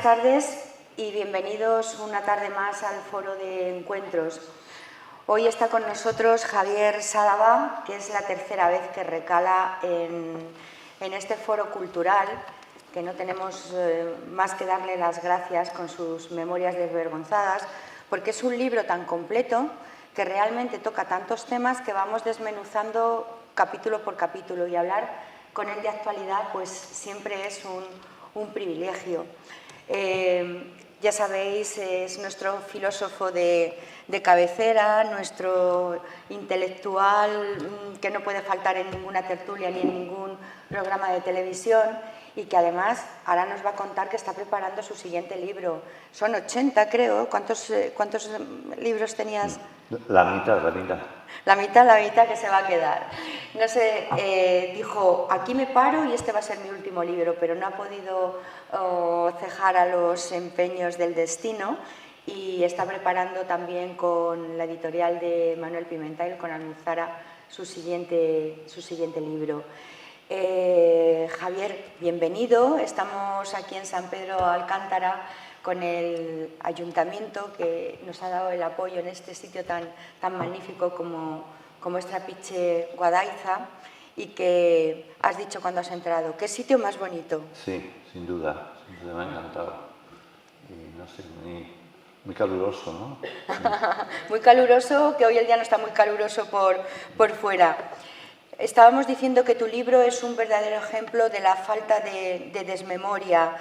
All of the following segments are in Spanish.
tardes y bienvenidos una tarde más al Foro de Encuentros. Hoy está con nosotros Javier Sadaba, que es la tercera vez que recala en este foro cultural, que no tenemos más que darle las gracias con sus Memorias desvergonzadas, porque es un libro tan completo que realmente toca tantos temas que vamos desmenuzando capítulo por capítulo, y hablar con él de actualidad pues siempre es un privilegio. Ya sabéis, es nuestro filósofo de cabecera, nuestro intelectual que no puede faltar en ninguna tertulia ni en ningún programa de televisión, y que además ahora nos va a contar que está preparando su siguiente libro. Son 80, creo. ¿Cuántos libros tenías? La mitad. La mitad que se va a quedar. No sé, dijo, aquí me paro y este va a ser mi último libro, pero no ha podido cejar a los empeños del destino y está preparando también con la editorial de Manuel Pimentel, con Almuzara, su siguiente libro. Javier, bienvenido. Estamos aquí en San Pedro Alcántara con el ayuntamiento, que nos ha dado el apoyo en este sitio tan magnífico como es Trapiche Guadaiza, y que has dicho cuando has entrado, ¿qué sitio más bonito? Sí, sin duda, me ha encantado. Y no sé, muy caluroso, ¿no? Muy caluroso, que hoy el día no está muy caluroso por fuera. Estábamos diciendo que tu libro es un verdadero ejemplo de la falta de desmemoria,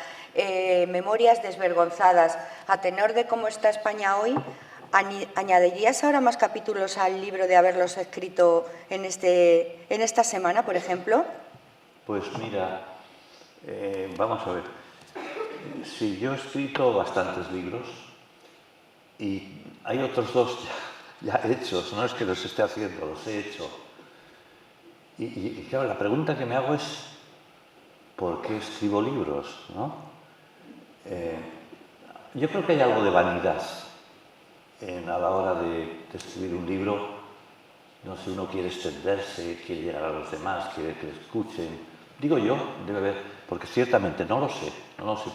memorias desvergonzadas. A tenor de cómo está España hoy, ¿añadirías ahora más capítulos al libro de haberlos escrito en esta semana, por ejemplo? Pues mira, vamos a ver. Sí, yo he escrito bastantes libros y hay otros dos ya hechos, no es que los esté haciendo, los he hecho. Y claro, la pregunta que me hago es, ¿por qué escribo libros? ¿No? Yo creo que hay algo de vanidad a la hora de escribir un libro. No sé, uno quiere extenderse, quiere llegar a los demás, quiere que le escuchen. Digo yo, debe haber, porque ciertamente no lo sé,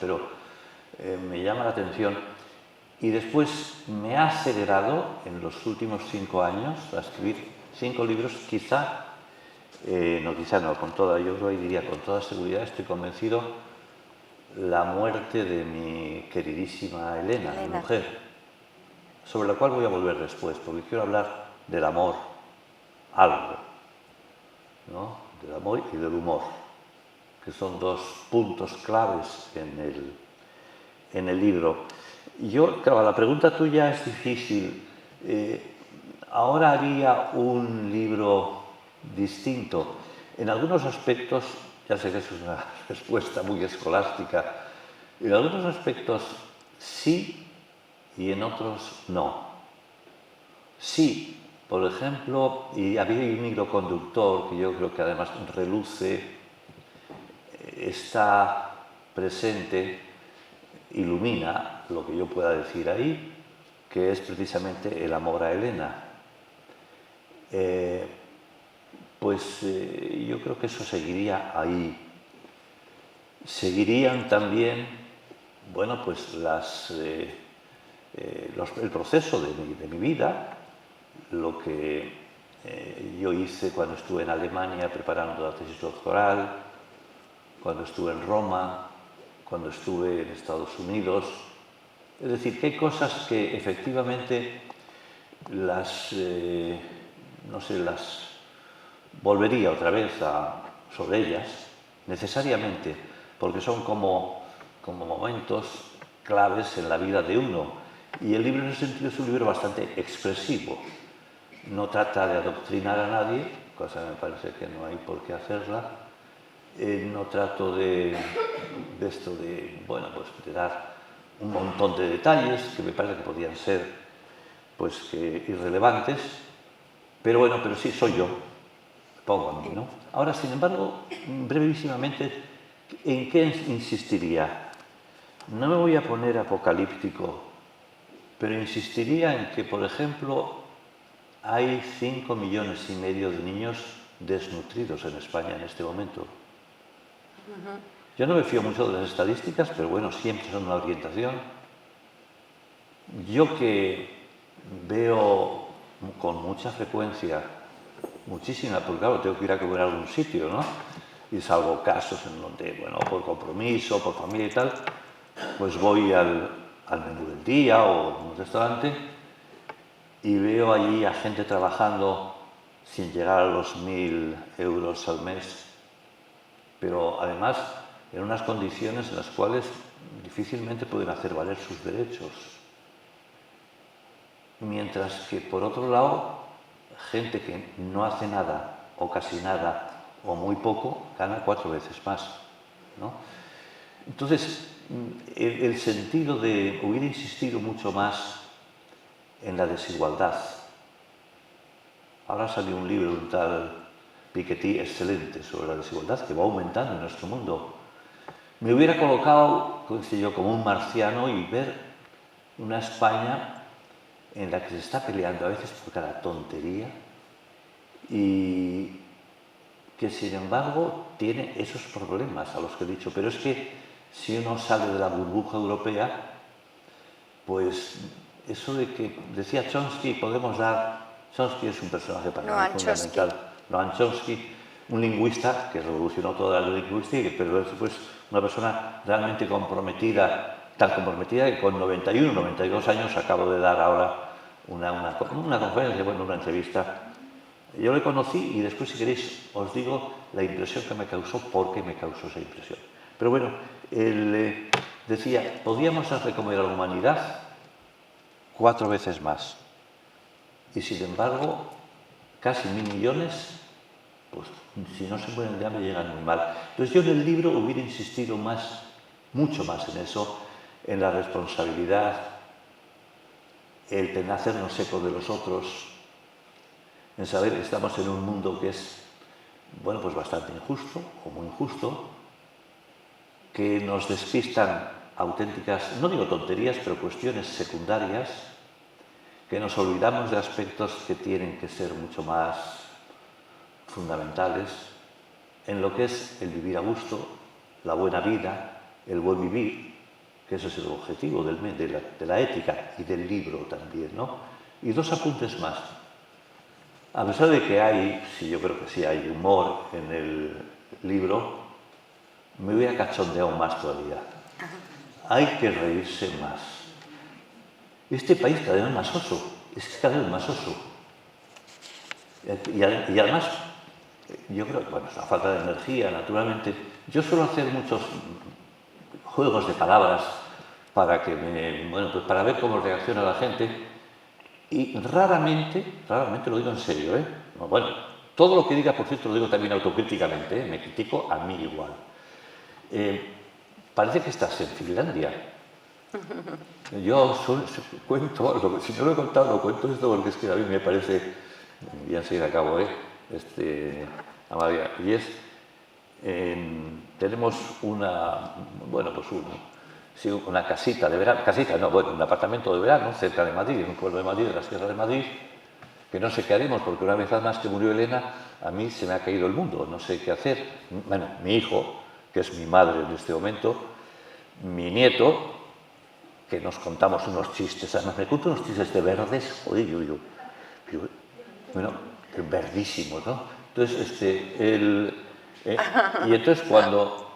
pero me llama la atención. Y después me ha acelerado en los últimos 5 años a escribir 5 libros, quizá no, con toda, yo creo, diría con toda seguridad, estoy convencido, la muerte de mi queridísima Elena, mi mujer, sobre la cual voy a volver después, porque quiero hablar del amor, algo, ¿no? Del amor y del humor, que son dos puntos claves en el libro. Yo, claro, la pregunta tuya es difícil. Ahora haría un libro distinto. En algunos aspectos, ya sé que es una respuesta muy escolástica, en algunos aspectos sí y en otros no. Sí, por ejemplo, y había un hilo conductor que yo creo que además reluce, está presente, ilumina lo que yo pueda decir ahí, que es precisamente el amor a Elena. Yo creo que eso seguiría ahí. Seguirían también, bueno, pues el proceso de mi vida, lo que yo hice cuando estuve en Alemania preparando la tesis doctoral, cuando estuve en Roma, cuando estuve en Estados Unidos. Es decir, que hay cosas que efectivamente las volvería otra vez sobre ellas, necesariamente, porque son como momentos claves en la vida de uno. Y el libro en ese sentido es un libro bastante expresivo. No trata de adoctrinar a nadie, cosa que me parece que no hay por qué hacerla. No trato de dar un montón de detalles que me parece que podrían ser irrelevantes, pero sí soy yo, pongo a mí, ¿no? Ahora, sin embargo, brevísimamente, ¿en qué insistiría? No me voy a poner apocalíptico, pero insistiría en que, por ejemplo, hay 5,5 millones de niños desnutridos en España en este momento. Yo no me fío mucho de las estadísticas, pero bueno, siempre son una orientación. Yo que veo con mucha frecuencia, muchísima, porque claro, tengo que ir a comer a algún sitio, ¿no? Y salvo casos en donde, bueno, por compromiso, por familia y tal, pues voy al menú del día o a un restaurante y veo allí a gente trabajando sin llegar a los 1.000 euros al mes, pero además en unas condiciones en las cuales difícilmente pueden hacer valer sus derechos. Mientras que, por otro lado, gente que no hace nada, o casi nada, o muy poco, gana 4 veces más, ¿no? Entonces, el sentido de hubiera insistido mucho más en la desigualdad. Ahora salió un libro de un tal Piketty excelente sobre la desigualdad que va aumentando en nuestro mundo. Me hubiera colocado, como un marciano y ver una España en la que se está peleando a veces por cada tontería y que sin embargo tiene esos problemas a los que he dicho. Pero es que si uno sale de la burbuja europea, pues eso de que decía Chomsky, podemos dar... Chomsky es un personaje para mí fundamental. Noam Chomsky, un lingüista que revolucionó toda la lingüística, pero es pues, una persona realmente comprometida, tan comprometida que con 91, 92 años acabo de dar ahora una conferencia, bueno, una entrevista. Yo le conocí y después, si queréis, os digo la impresión que me causó, por qué me causó esa impresión. Pero bueno, él decía, podíamos hacer comer a la humanidad 4 veces más. Y sin embargo, casi 1.000 millones, pues si no se mueren de hambre llegan muy mal. Entonces yo en el libro hubiera insistido más, mucho más en eso, en la responsabilidad, el hacernos eco de los otros, en saber que estamos en un mundo que es, bueno, pues bastante injusto o muy injusto, que nos despistan auténticas, no digo tonterías, pero cuestiones secundarias, que nos olvidamos de aspectos que tienen que ser mucho más fundamentales en lo que es el vivir a gusto, la buena vida, el buen vivir, que ese es el objetivo de la ética y del libro también, ¿no? Y 2 apuntes más. A pesar de que hay, sí, yo creo que sí hay humor en el libro, me hubiera cachondeado más todavía. Hay que reírse más. Este país cada vez más oso, es cada vez más oso. Y además, yo creo que, bueno, es una falta de energía, naturalmente. Yo suelo hacer muchos juegos de palabras para que pues para ver cómo reacciona la gente. Y raramente lo digo en serio, ¿eh? Bueno, todo lo que diga, por cierto, lo digo también autocríticamente, ¿eh? Me critico a mí igual. Parece que estás en Finlandia. Yo cuento, si no lo he contado, lo cuento esto porque es que a mí me parece, ya enseguida acabo, Amalia, y es, tenemos una, bueno, pues una casita de verano, un apartamento de verano cerca de Madrid, en un pueblo de Madrid, de la Sierra de Madrid, que no sé qué haremos, porque una vez más que murió Elena, a mí se me ha caído el mundo, no sé qué hacer. Bueno, mi hijo, que es mi madre en este momento, mi nieto, que nos contamos unos chistes, además me cuento unos chistes de verdes, bueno, verdísimos, ¿no? Entonces, y entonces cuando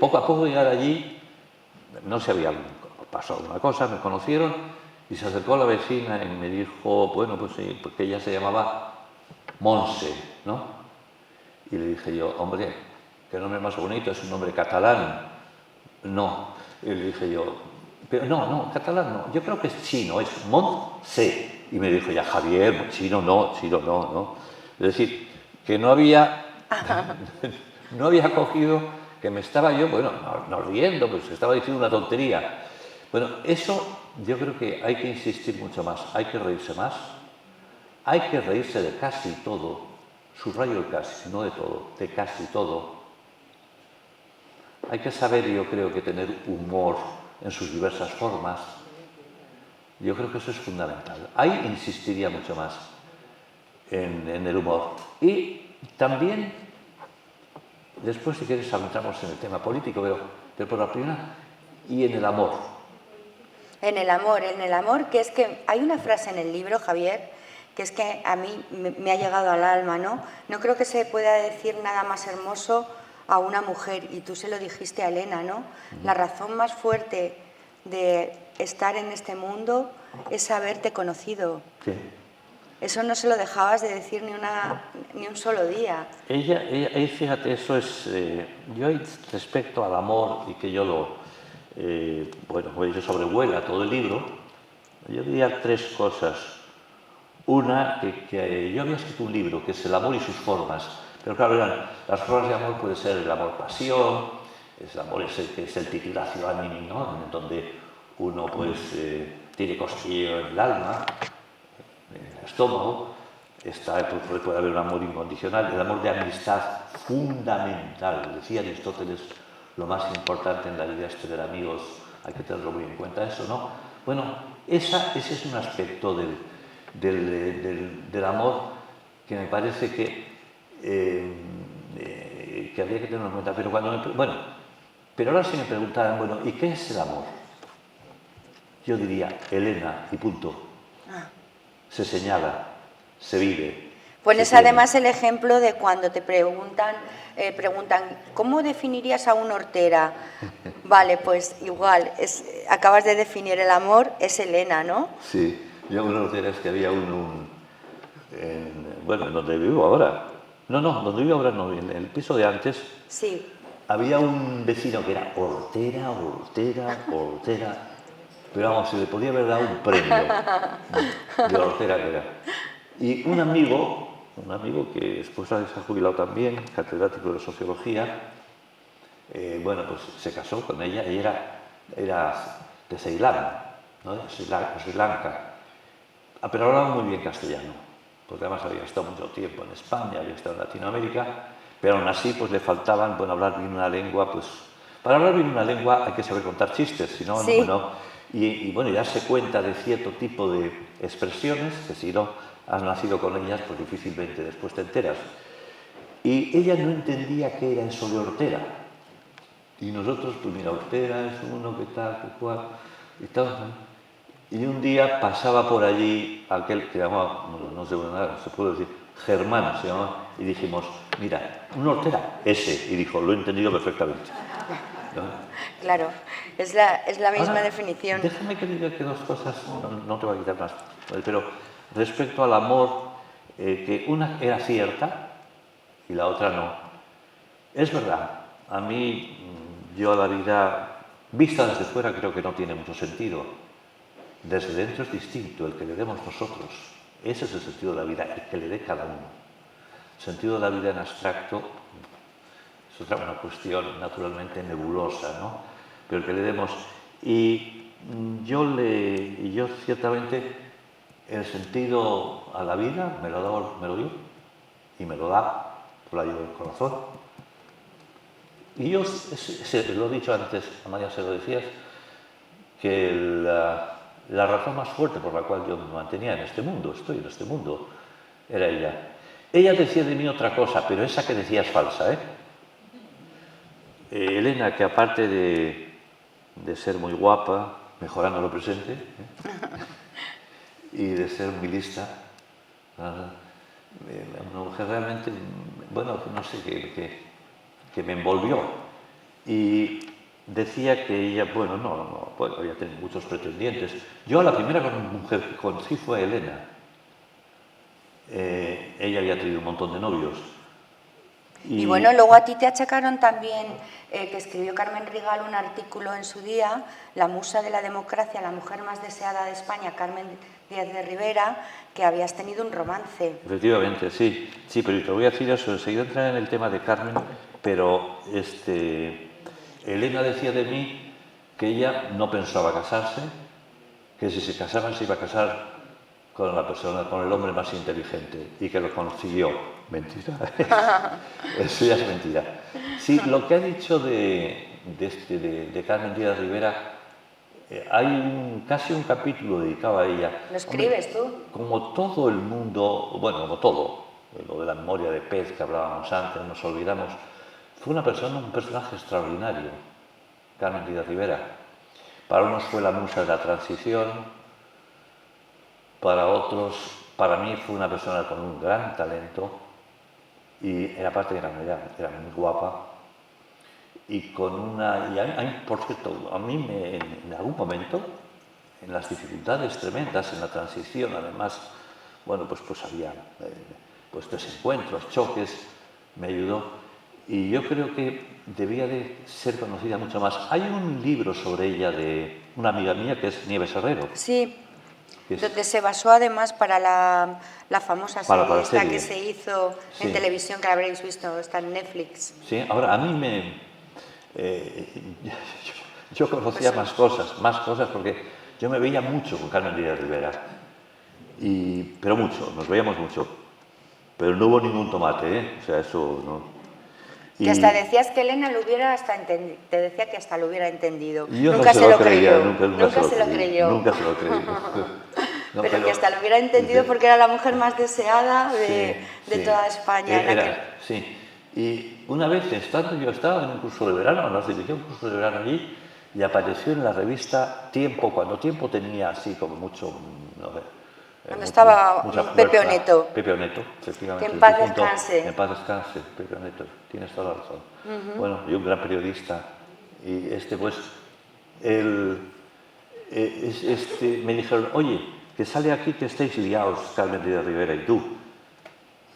poco a poco llegar allí, no se había pasado una cosa, me conocieron y se acercó la vecina y me dijo, bueno, pues sí, porque ella se llamaba Monse, ¿no? Y le dije yo, hombre, qué nombre más bonito, es un nombre catalán. No, y le dije yo, pero no, catalán no, yo creo que es chino, es Montse. Y me dijo ya, Javier, chino no, ¿no? Es decir, que no había cogido, que me estaba yo, bueno, no riendo, pues estaba diciendo una tontería. Bueno, eso yo creo que hay que insistir mucho más, hay que reírse más, hay que reírse de casi todo, subrayo el casi, no de todo, de casi todo. Hay que saber, yo creo, que tener humor en sus diversas formas. Yo creo que eso es fundamental. Ahí insistiría mucho más en el humor. Y también Después, si quieres, entramos en el tema político, pero por la primera, y en el amor. En el amor, que es que hay una frase en el libro, Javier, que es que a mí me ha llegado al alma, ¿no? No creo que se pueda decir nada más hermoso a una mujer, y tú se lo dijiste a Elena, ¿no? La razón más fuerte de estar en este mundo es haberte conocido. Sí. Eso no se lo dejabas de decir ni un solo día. Ella, fíjate, eso es... yo respecto al amor, y que yo yo sobrevuela todo el libro, yo diría tres cosas. Una, que yo había escrito un libro, que es El amor y sus formas. Pero claro, las formas de amor puede ser el amor-pasión, el amor que es el titulacio animi, ¿no? En donde uno pues tiene cosquilleo en el alma, en el estómago. Puede haber un amor incondicional, el amor de amistad fundamental. Decía Aristóteles, lo más importante en la vida es tener amigos, hay que tenerlo muy en cuenta eso, ¿no? Bueno, ese es un aspecto del amor que me parece que habría que tenerlo en cuenta. Pero ahora si me preguntaran, bueno, ¿y qué es el amor? Yo diría, Elena, y punto. Se señala, se vive. Pones además el ejemplo de cuando te preguntan, ¿cómo definirías a un hortera? Vale, pues igual, acabas de definir el amor, es Elena, ¿no? Sí, yo una hortera es que había en donde vivo ahora. No, donde vivo ahora no, en el piso de antes. Sí. Había un vecino que era hortera. Pero vamos, se le podía haber dado un premio de hortera que era. Y un amigo que después se ha jubilado también, catedrático de sociología, pues se casó con ella. Ella era de Ceilán, ¿no? De Sri Lanka. Pero hablaba muy bien castellano, porque además había estado mucho tiempo en España, había estado en Latinoamérica, pero aún así pues le faltaban, hablar bien una lengua, pues para hablar bien una lengua hay que saber contar chistes, si no, sí. y darse cuenta de cierto tipo de expresiones que si no has nacido con ellas, pues difícilmente después te enteras. Y ella no entendía qué era eso de hortera. Y nosotros, pues mira, hortera es uno que tal, que cual, y tal. Y un día pasaba por allí aquel que llamaba, no sé nada, se puede decir, Germán se llamaba, y dijimos, mira, una hortera, ese. Y dijo, lo he entendido perfectamente. ¿No? Claro, es la misma definición. Déjame que diga que dos cosas, no te voy a quitar más, pero respecto al amor, que una era cierta y la otra no. Es verdad, a mí, yo la vida, vista desde fuera, creo que no tiene mucho sentido. Desde dentro es distinto el que le demos nosotros. Ese es el sentido de la vida, el que le dé cada uno. El sentido de la vida en abstracto es otra cuestión naturalmente nebulosa, ¿no? Pero el que le demos... Y yo ciertamente el sentido a la vida me lo dio y me lo da por la ayuda del corazón. Y yo lo he dicho antes, a María se lo decías, que la razón más fuerte por la cual yo me mantenía en este mundo, estoy en este mundo, era ella. Ella decía de mí otra cosa, pero esa que decía es falsa, ¿eh? Elena, que aparte de ser muy guapa, mejorando lo presente, y de ser muy lista, una mujer realmente, no sé, que me envolvió. Y decía que ella, había tenido muchos pretendientes. Yo la primera mujer que conocí fue a Elena. Ella había tenido un montón de novios. Y luego a ti te achacaron también que escribió Carmen Rigal un artículo en su día, la musa de la democracia, la mujer más deseada de España, Carmen Díaz de Rivera, que habías tenido un romance. Efectivamente, sí, pero te voy a decir eso, enseguida entrar en el tema de Carmen, pero Elena decía de mí que ella no pensaba casarse, que si se casaban se iba a casar con el hombre más inteligente, y que lo consiguió. Mentira. Eso ya es mentira. Sí, lo que ha dicho de Carmen Díaz Rivera, hay casi un capítulo dedicado a ella. ¿Lo escribes tú? Como todo el mundo, como todo, lo de la memoria de pez que hablábamos antes, nos olvidamos, fue una persona, un personaje extraordinario, Carmen Díaz Rivera. Para unos fue la musa de la transición, para otros, para mí fue una persona con un gran talento y aparte era muy guapa y con una... Y a mí, por cierto, a mí en algún momento, en las dificultades tremendas, en la transición, además, bueno, pues había pues desencuentros, choques, me ayudó. Y yo creo que debía de ser conocida mucho más. Hay un libro sobre ella de una amiga mía que es Nieves Herrero. Sí, donde se basó además para la famosa serie esta serie que se hizo en televisión, que la habréis visto, está en Netflix. Sí, ahora a mí yo conocía más cosas, porque yo me veía mucho con Carmen Díaz Rivera, pero mucho, nos veíamos mucho, pero no hubo ningún tomate, ¿eh? O sea, eso no. Que hasta decías que Elena lo hubiera te decía que hasta lo hubiera entendido. Yo nunca no se lo creía, creyó. nunca se lo creyó. Nunca se lo creyó. No, pero que hasta lo hubiera entendido porque era la mujer más deseada de toda España. Sí. Y una vez yo estaba en un curso de verano, nos dirigió un curso de verano allí, y apareció en la revista Tiempo, cuando Tiempo tenía así como mucho, no sé, cuando estaba Pepe Oneto. Pepe Oneto, efectivamente. Que en paz descanse. En paz descanse, Pepe Oneto, tienes toda la razón. Bueno, y un gran periodista. Y pues, me dijeron, oye, que sale aquí que estáis liados, Carmen Díaz Rivera y tú.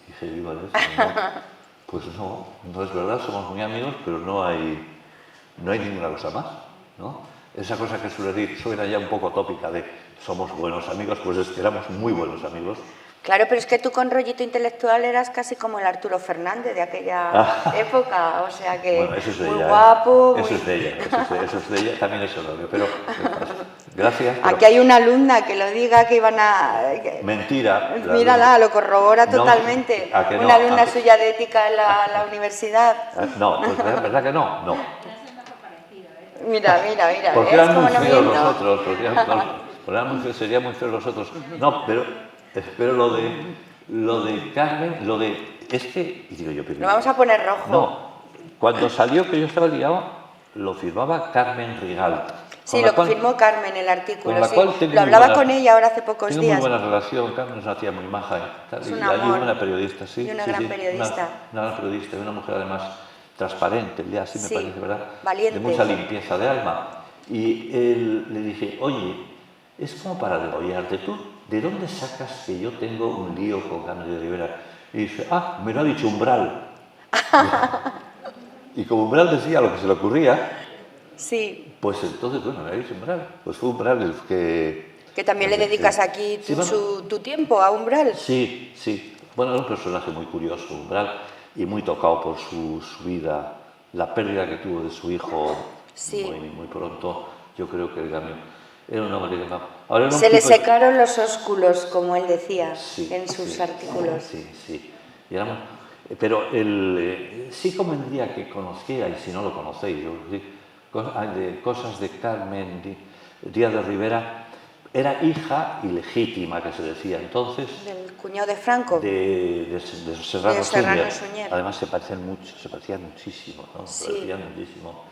Y dije, digo, pues no es verdad, somos muy amigos, pero no hay ninguna cosa más, ¿no? Esa cosa que suena ya un poco tópica de somos buenos amigos, pues es que éramos muy buenos amigos. Claro, pero es que tú con rollito intelectual eras casi como el Arturo Fernández de aquella época, o sea que bueno, eso es de muy ella, guapo. Eso es de ella, también eso lo veo, pero gracias. Aquí hay una alumna que lo diga, que iban a... Mentira. Mírala, lo corrobora totalmente. Una alumna suya de ética en la universidad. No, pues verdad que no. Mira. Porque eran muy feos los otros, serían muy feos los otros. No, pero lo de Carmen, es que... Y digo yo, pero, lo vamos a poner rojo. No, cuando salió que yo estaba liado, lo firmaba Carmen Rigal. Sí, lo firmó Carmen el artículo, sí. Lo hablaba con ella ahora hace pocos días. Tengo muy buena relación, Carmen es una tía muy maja. Es un amor. Y buena periodista, sí. Y una gran periodista. Una gran periodista y una mujer además transparente, ya así me parece, ¿verdad? Valiente. De mucha limpieza de alma. Y le dije, oye, es como para degollarte tú. ¿De dónde sacas que yo tengo un lío con Carmen de Rivera? Y dice, me lo ha dicho Umbral. Y como Umbral decía lo que se le ocurría, sí. Pues entonces, bueno, me ha dicho Umbral. Pues fue Umbral el que... Que también le dedicas aquí tu tiempo a Umbral. Sí. Bueno, es un personaje muy curioso, Umbral, y muy tocado por su vida, la pérdida que tuvo de su hijo muy pronto. Yo creo que el cambio... Era un hombre que... Se le secaron los ósculos, como él decía en sus artículos. Sí. Pero sí convendría que conocierais, si no lo conocéis, cosas de Carmen Díaz de Rivera. Era hija ilegítima, que se decía entonces. ¿Del cuñado de Franco? De Serrano Suñer. Además se parecían muchísimo, ¿no? Sí. Se parecían muchísimo.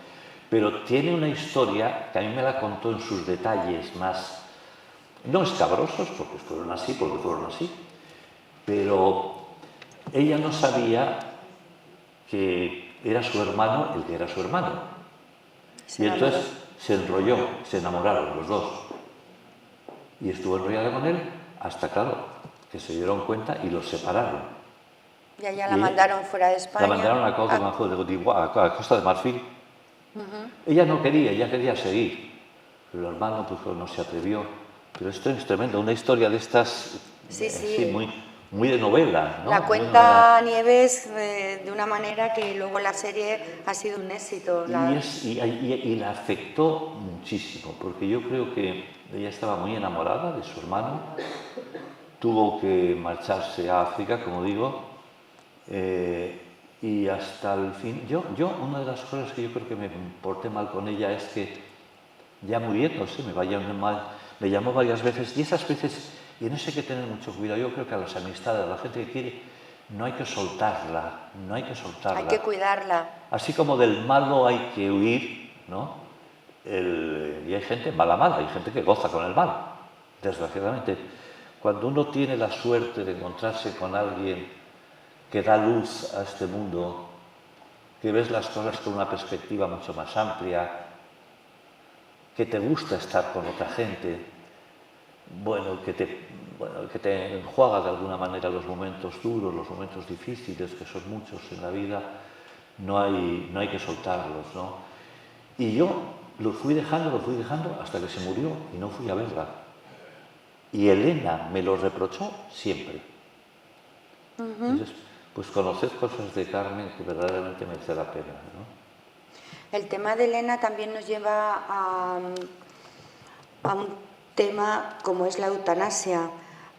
Pero tiene una historia que a mí me la contó en sus detalles más, no escabrosos, porque fueron así, pero ella no sabía que era su hermano el que era su hermano. Y entonces se enrolló, se enamoraron los dos. Y estuvo enrollada con él hasta, claro, que se dieron cuenta y los separaron. Y allá la mandaron fuera de España. La mandaron a Costa de Marfil. Ella no quería, ella quería seguir. Pero el hermano no se atrevió. Pero esto es tremendo, una historia de estas muy de novela, ¿no? La cuenta Nieves de una manera que luego la serie ha sido un éxito. Y la afectó muchísimo, porque yo creo que ella estaba muy enamorada de su hermano, tuvo que marcharse a África, como digo, y hasta el fin... Yo una de las cosas que yo creo que me porté mal con ella es que, ya muriéndose, me llamó varias veces, y esas veces... Y en eso hay que tener mucho cuidado. Yo creo que a las amistades, a la gente que quiere, no hay que soltarla, no hay que soltarla. Hay que cuidarla. Así como del malo hay que huir, ¿no? Y hay gente mala, hay gente que goza con el mal, desgraciadamente. Cuando uno tiene la suerte de encontrarse con alguien que da luz a este mundo, que ves las cosas con una perspectiva mucho más amplia, que te gusta estar con otra gente, que te enjuaga de alguna manera los momentos duros, los momentos difíciles, que son muchos en la vida, no hay que soltarlos, ¿no? Y yo lo fui dejando hasta que se murió y no fui a verla. Y Elena me lo reprochó siempre. Entonces, pues conocer cosas de Carmen que verdaderamente merece la pena, ¿no? El tema de Elena también nos lleva a un tema como es la eutanasia.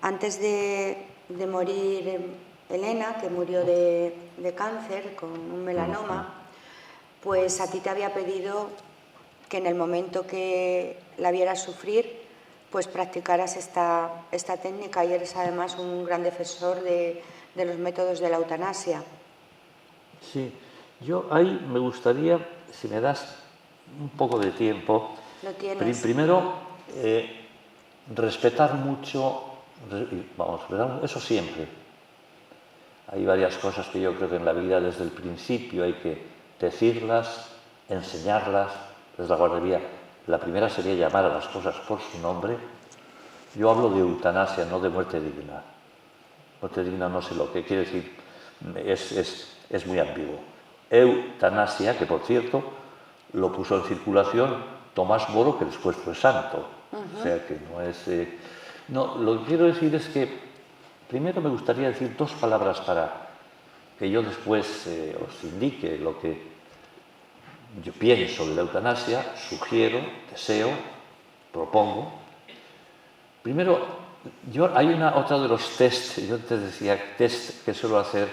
Antes de morir Elena, que murió de cáncer con un melanoma, pues a ti te había pedido que en el momento que la vieras sufrir, pues practicaras esta técnica, y eres además un gran defensor de los métodos de la eutanasia. Sí, yo ahí me gustaría, si me das un poco de tiempo, Lo tienes. primero respetar mucho, eso siempre. Hay varias cosas que yo creo que en la vida desde el principio hay que decirlas, enseñarlas, desde la guardería. La primera sería llamar a las cosas por su nombre. Yo hablo de eutanasia, no de muerte digna. Muerte digna no sé lo que quiere decir, es muy ambiguo. Eutanasia, que por cierto lo puso en circulación Tomás Moro, que después fue santo. O sea que no es... no, lo que quiero decir es que primero me gustaría decir dos palabras para que yo después os indique lo que yo pienso de la eutanasia, sugiero, deseo, propongo. Primero, hay otro de los test, yo te decía, test que suelo hacer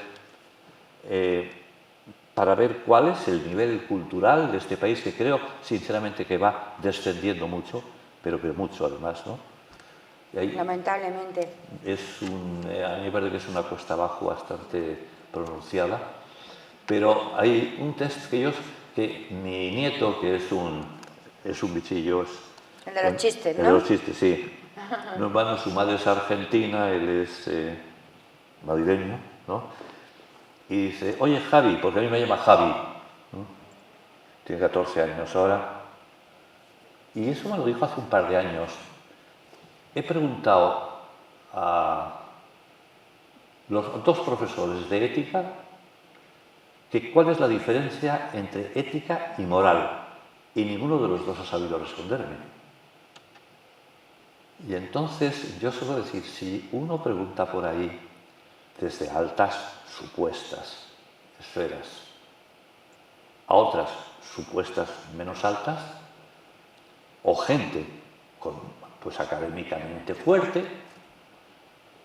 para ver cuál es el nivel cultural de este país, que creo sinceramente que va descendiendo mucho, pero que mucho además, ¿no? Lamentablemente. A mí me parece que es una cuesta abajo bastante pronunciada, pero hay un test que mi nieto, que es un bichillo... El de los chistes, ¿no? El de los chistes, sí. Mi hermano, su madre es argentina, él es madrileño, ¿no? Y dice, oye Javi, porque a mí me llama Javi, ¿no? Tiene 14 años ahora, y eso me lo dijo hace un par de años. He preguntado a los dos profesores de ética cuál es la diferencia entre ética y moral, y ninguno de los dos ha sabido responderme. Y entonces yo suelo decir, si uno pregunta por ahí desde altas supuestas esferas a otras supuestas menos altas, o gente pues académicamente fuerte,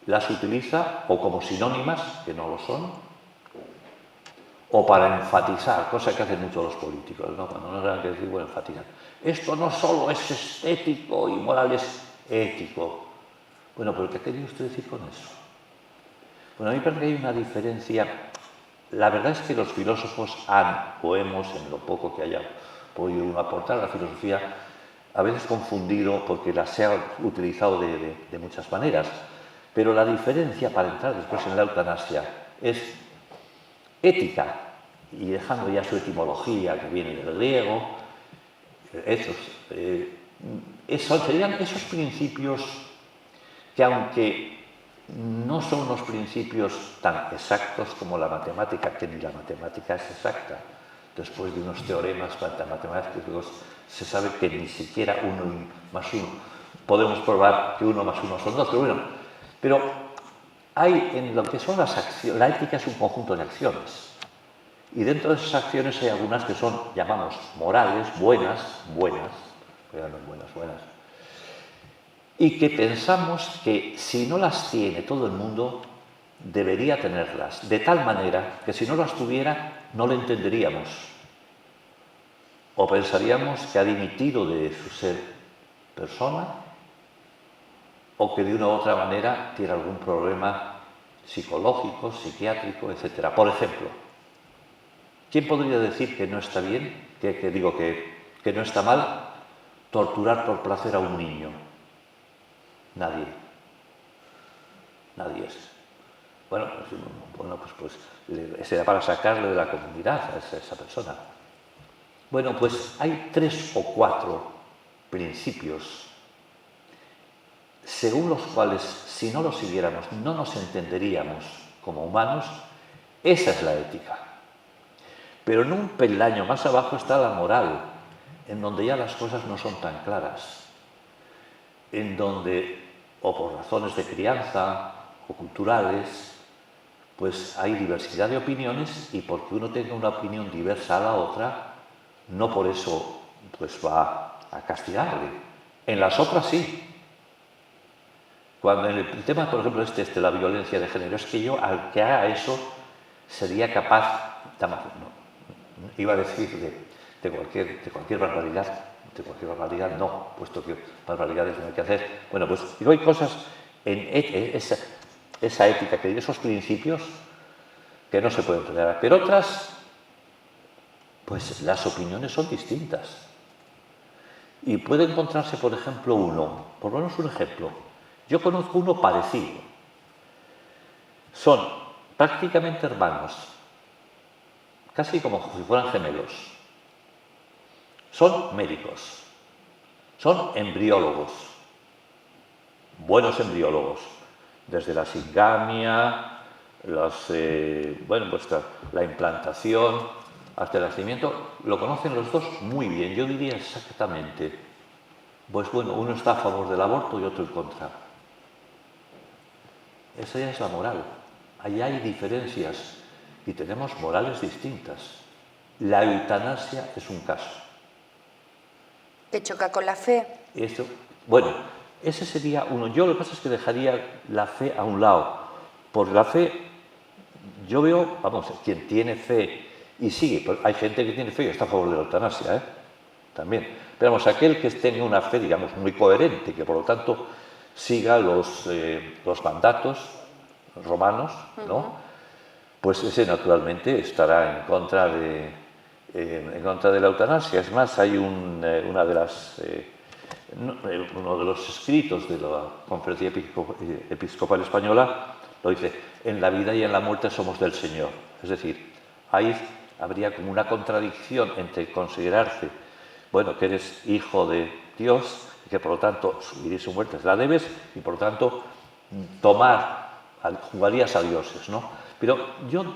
las utiliza o como sinónimas, que no lo son, o para enfatizar, cosa que hacen mucho los políticos, ¿no? Cuando no saben qué decir, bueno, enfatizar. Esto no solo es estético y moral, es ético. Bueno, pero ¿qué quería usted decir con eso? Bueno, a mí me parece que hay una diferencia. La verdad es que los filósofos hemos, en lo poco que haya podido uno aportar a la filosofía, a veces confundido porque se ha utilizado de muchas maneras. Pero la diferencia, para entrar después en la eutanasia, es ética, y dejando ya su etimología, que viene del griego, serían esos principios que, aunque no son unos principios tan exactos como la matemática, que ni la matemática es exacta, después de unos teoremas matemáticos se sabe que ni siquiera 1 más 1, podemos probar que 1 más 1 son 2, pero hay en lo que son las acciones, la ética es un conjunto de acciones, y dentro de esas acciones hay algunas que son, llamamos, morales, buenas, y que pensamos que si no las tiene todo el mundo, debería tenerlas, de tal manera que si no las tuviera, no le entenderíamos. O pensaríamos que ha dimitido de su ser persona, o que de una u otra manera tiene algún problema psicológico, psiquiátrico, etc. Por ejemplo, ¿quién podría decir que no está bien, que no está mal torturar por placer a un niño? Nadie. Nadie es. Bueno, será para sacarle de la comunidad a esa persona. Bueno, pues hay 3 o 4 principios según los cuales, si no los siguiéramos, no nos entenderíamos como humanos. Esa es la ética. Pero en un peldaño más abajo está la moral, en donde ya las cosas no son tan claras, en donde, o por razones de crianza o culturales, pues hay diversidad de opiniones, y porque uno tenga una opinión diversa a la otra, no por eso pues va a castigarle. En las otras sí. Cuando en el tema, por ejemplo, la violencia de género, es que yo, al que haga eso, sería capaz, iba a decir de cualquier barbaridad no, puesto que barbaridades no hay que hacer. Bueno, pues digo, hay cosas en esa ética, que esos principios que no se pueden tolerar, pero otras, pues las opiniones son distintas. Y puede encontrarse, por ejemplo, por lo menos un ejemplo. Yo conozco uno parecido. Son prácticamente hermanos, casi como si fueran gemelos. Son médicos, son embriólogos, buenos embriólogos, desde la singamia, la implantación, hasta el nacimiento. Lo conocen los dos muy bien, yo diría exactamente. Pues bueno, uno está a favor del aborto y otro en contra. Esa ya es la moral. Allá hay diferencias y tenemos morales distintas. La eutanasia es un caso. ¿Que choca con la fe? Bueno, ese sería uno. Yo lo que pasa es que dejaría la fe a un lado. Por la fe, yo veo, quien tiene fe y sigue, pues hay gente que tiene fe y está a favor de la eutanasia, también. Pero aquel que tenga una fe, digamos, muy coherente, que por lo tanto siga los mandatos romanos, ¿no? Pues ese naturalmente estará en contra de la eutanasia. Es más, hay uno de los escritos de la Conferencia Episcopal Española, lo dice: en la vida y en la muerte somos del Señor. Es decir, ahí habría como una contradicción entre considerarse, que eres hijo de Dios, y que por lo tanto su vida y su muerte la debes, y por lo tanto jugarías a dioses, ¿no? Pero yo,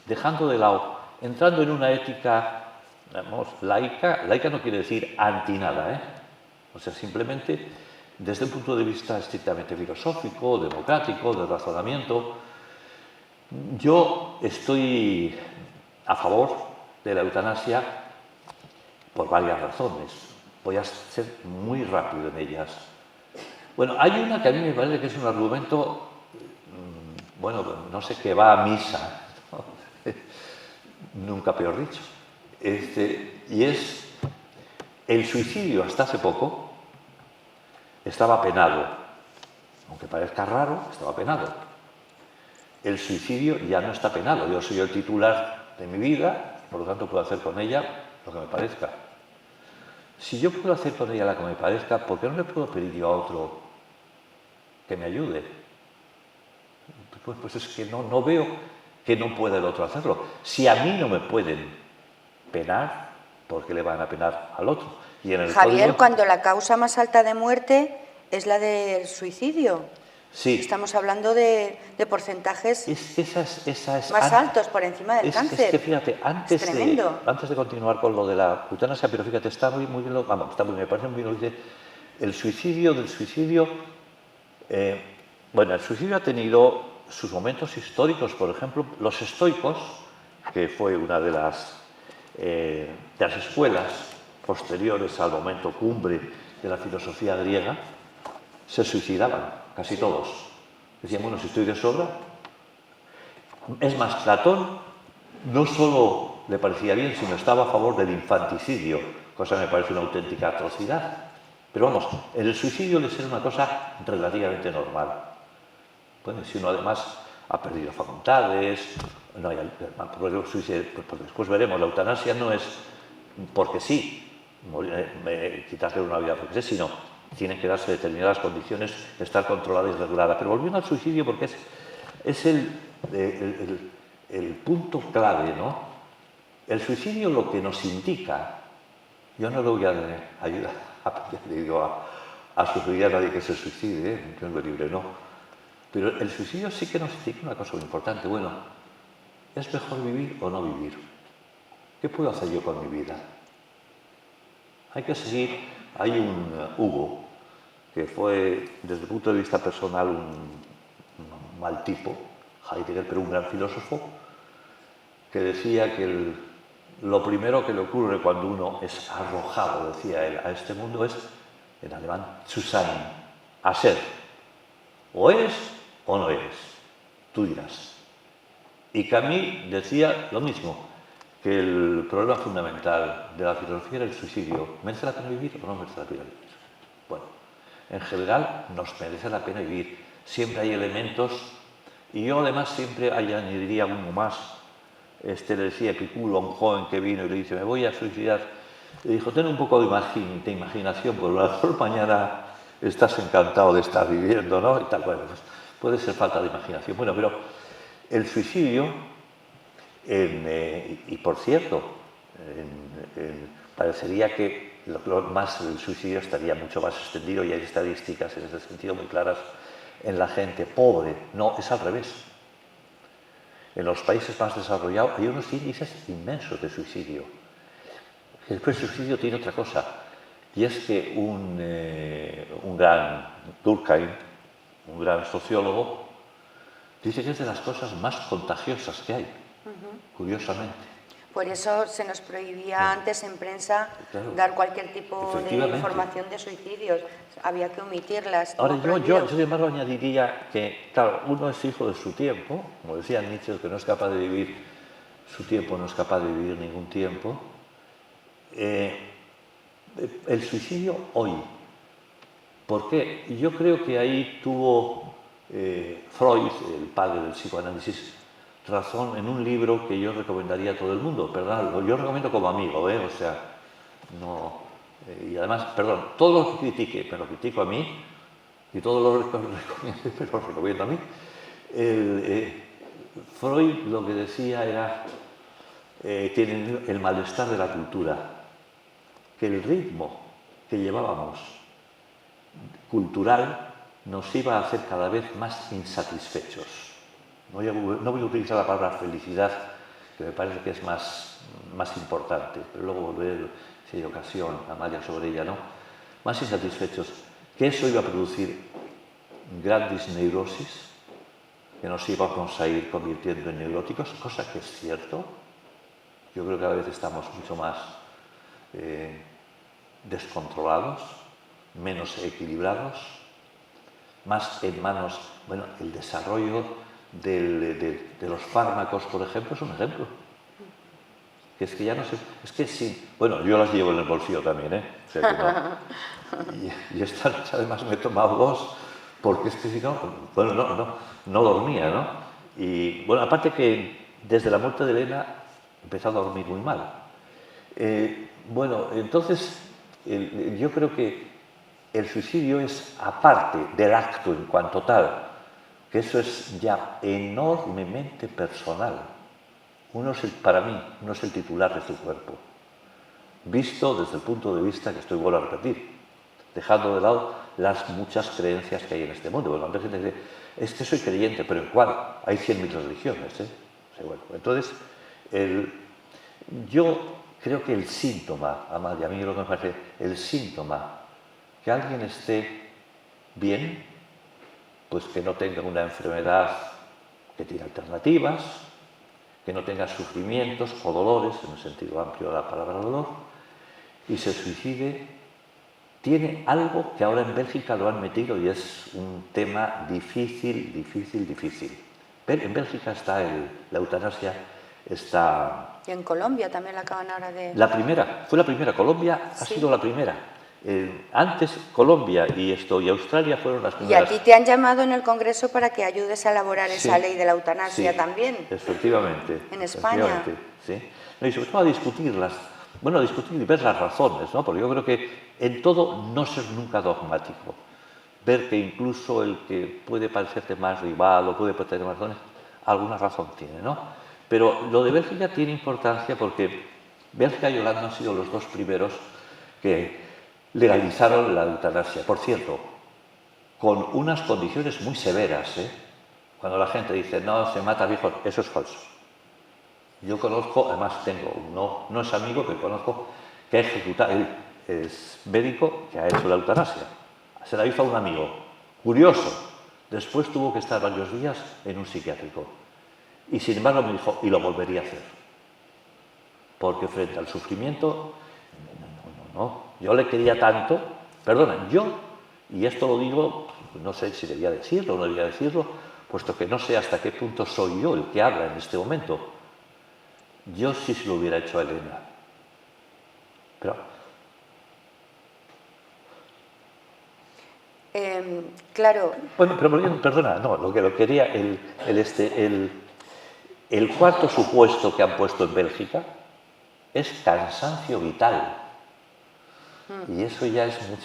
dejando de lado, entrando en una ética, laica no quiere decir anti nada, simplemente desde un punto de vista estrictamente filosófico, democrático, de razonamiento, yo estoy a favor de la eutanasia por varias razones. Voy a ser muy rápido en ellas. Bueno, hay una que a mí me parece que es un argumento, no sé, que va a misa, ¿no? Nunca peor dicho. Y es el suicidio. Hasta hace poco estaba penado. Aunque parezca raro, estaba penado. El suicidio ya no está penado. Yo soy el titular de mi vida, por lo tanto puedo hacer con ella lo que me parezca. Si yo puedo hacer con ella lo que me parezca, ¿por qué no le puedo pedir yo a otro que me ayude? Pues es que no veo que no pueda el otro hacerlo. Si a mí no me pueden penar, ¿por qué le van a penar al otro? Y en el Javier, cuando la causa más alta de muerte es la del suicidio. Sí. Estamos hablando de porcentajes más altos por encima del cáncer. Es que fíjate, antes de continuar con lo de la eutanasia, pero fíjate, está muy bien, me parece muy bien lo que dice. El suicidio, el suicidio ha tenido sus momentos históricos. Por ejemplo, los estoicos, que fue una de las escuelas posteriores al momento cumbre de la filosofía griega, se suicidaban, casi todos. Decían, si estoy de sobra. Es más, Platón no solo le parecía bien, sino estaba a favor del infanticidio, cosa que me parece una auténtica atrocidad. Pero el suicidio le era una cosa relativamente normal. Bueno, si uno además ha perdido facultades, no hay, porque después veremos, la eutanasia no es porque sí, quitarle una vida porque sí, sino tienen que darse determinadas condiciones, estar controlada y regulada. Pero volviendo al suicidio, porque es el punto clave, ¿no? El suicidio lo que nos indica, yo no le voy a ayudar a sugerir a nadie que se suicide, que es libre, no. Pero el suicidio sí que nos indica una cosa muy importante. Bueno, ¿es mejor vivir o no vivir? ¿Qué puedo hacer yo con mi vida? Hay que seguir, hay un Hugo, que fue desde el punto de vista personal un mal tipo, Heidegger, pero un gran filósofo, que decía que lo primero que le ocurre cuando uno es arrojado, decía él, a este mundo es, en alemán, zu sein, a ser. O eres o no eres, tú dirás. Y Camus decía lo mismo, que el problema fundamental de la filosofía era el suicidio. ¿Merece la pena vivir o no merece la pena vivir? Bueno, en general nos merece la pena vivir. Siempre hay elementos, y yo además siempre añadiría uno más. Le decía Epicuro a un joven que vino y le dice, me voy a suicidar. Le dijo, ten un poco de imaginación, porque a lo mejor mañana estás encantado de estar viviendo, ¿no? Y tal, bueno, pues puede ser falta de imaginación. Bueno, pero el suicidio, y por cierto, parecería que el suicidio estaría mucho más extendido y hay estadísticas en ese sentido muy claras en la gente pobre. No, es al revés. En los países más desarrollados hay unos índices inmensos de suicidio. Después el suicidio tiene otra cosa, y es que un gran Durkheim, un gran sociólogo, dice que es de las cosas más contagiosas que hay, curiosamente. Por eso se nos prohibía antes en prensa dar cualquier tipo de información de suicidios. Había que omitirlas. Ahora yo sin embargo añadiría que, claro, uno es hijo de su tiempo, como decía Nietzsche, que no es capaz de vivir su tiempo, no es capaz de vivir ningún tiempo. El suicidio hoy. ¿Por qué? Yo creo que ahí tuvo Freud, el padre del psicoanálisis, razón en un libro que yo recomendaría a todo el mundo, perdón, yo recomiendo como amigo, o sea, no, y además, perdón, todo lo que critique, me lo critico a mí, y todo lo que recomiendo, me lo recomiendo a mí. Freud lo que decía era que el malestar de la cultura, que el ritmo que llevábamos cultural nos iba a hacer cada vez más insatisfechos. No voy a utilizar la palabra felicidad, que me parece que es más importante, pero luego volveré, si hay ocasión, Amalia, sobre ella, ¿no? Más insatisfechos, que eso iba a producir grandes neurosis, que nos íbamos a ir convirtiendo en neuróticos, cosa que es cierto. Yo creo que cada vez estamos mucho más descontrolados, menos equilibrados, más en manos, bueno, el desarrollo de los fármacos, por ejemplo, es un ejemplo. Que es que ya no sé, es que sí, bueno, yo las llevo en el bolsillo también, ¿eh? O sea que no. Y esta noche además me he tomado 2, porque es que si no, bueno, no dormía, ¿no? Y bueno, aparte que desde la muerte de Elena he empezado a dormir muy mal. Bueno, entonces yo creo que el suicidio es aparte del acto en cuanto tal, que eso es ya enormemente personal. Para mí, uno es el titular de su cuerpo, visto desde el punto de vista que vuelvo a repetir, dejando de lado las muchas creencias que hay en este mundo. Bueno, hay gente que dice, es que soy creyente, pero ¿en cuál? Hay 100.000 religiones, ¿eh? O sea, bueno, entonces, yo creo que el síntoma, Amalia, a mí lo que me parece, el síntoma, que alguien esté bien, pues que no tenga una enfermedad que tiene alternativas, que no tenga sufrimientos o dolores, en el sentido amplio de la palabra dolor, y se suicide, tiene algo que ahora en Bélgica lo han metido y es un tema difícil. En Bélgica está la eutanasia, está... Y en Colombia también la acaban ahora de... Fue la primera, Colombia ha sido la primera. Antes Colombia y Australia fueron las Y primeras. a ti te han llamado en el Congreso para que ayudes a elaborar Sí, esa ley de la eutanasia sí, también. efectivamente. En España. Efectivamente, sí. No, y sobre todo a discutirlas, bueno, a discutir y ver las razones, ¿no? Porque yo creo que en todo no ser nunca dogmático. Ver que incluso el que puede parecerte más rival o puede tener más razones, alguna razón tiene, ¿no? Pero lo de Bélgica tiene importancia porque Bélgica y Holanda han sido los dos primeros que legalizaron la eutanasia. Por cierto, con unas condiciones muy severas, ¿eh? Cuando la gente dice, no, se mata viejos, eso es falso. Yo conozco, además tengo, no es amigo, que conozco, que ha ejecutado, él es médico que ha hecho la eutanasia. Se la hizo a un amigo. Curioso. Después tuvo que estar varios días en un psiquiátrico. Y sin embargo me dijo, y lo volvería a hacer. Porque frente al sufrimiento, no. Yo le quería tanto, perdona, yo, y esto lo digo, no sé si debía decirlo o no debía decirlo, puesto que no sé hasta qué punto soy yo el que habla en este momento. Yo sí se lo hubiera hecho a Elena. Pero Claro. bueno, pero perdona, no, lo que lo quería, el cuarto supuesto que han puesto en Bélgica es cansancio vital. Y eso ya es mucho.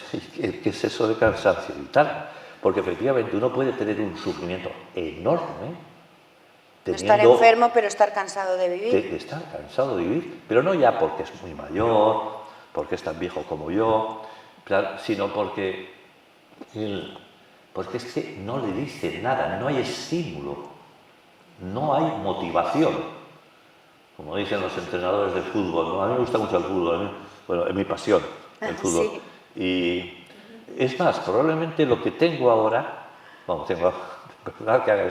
¿Qué es eso de cansancio vital? Porque efectivamente uno puede tener un sufrimiento enorme. No estar enfermo, pero estar cansado de vivir. De estar cansado de vivir, pero no ya porque es muy mayor, porque es tan viejo como yo, sino porque es que no le dice nada, no hay estímulo, no hay motivación. Como dicen los entrenadores de fútbol, ¿no? A mí me gusta mucho el fútbol, bueno, es mi pasión, el fútbol. Sí. Y es más, probablemente lo que tengo ahora, perdonad que haga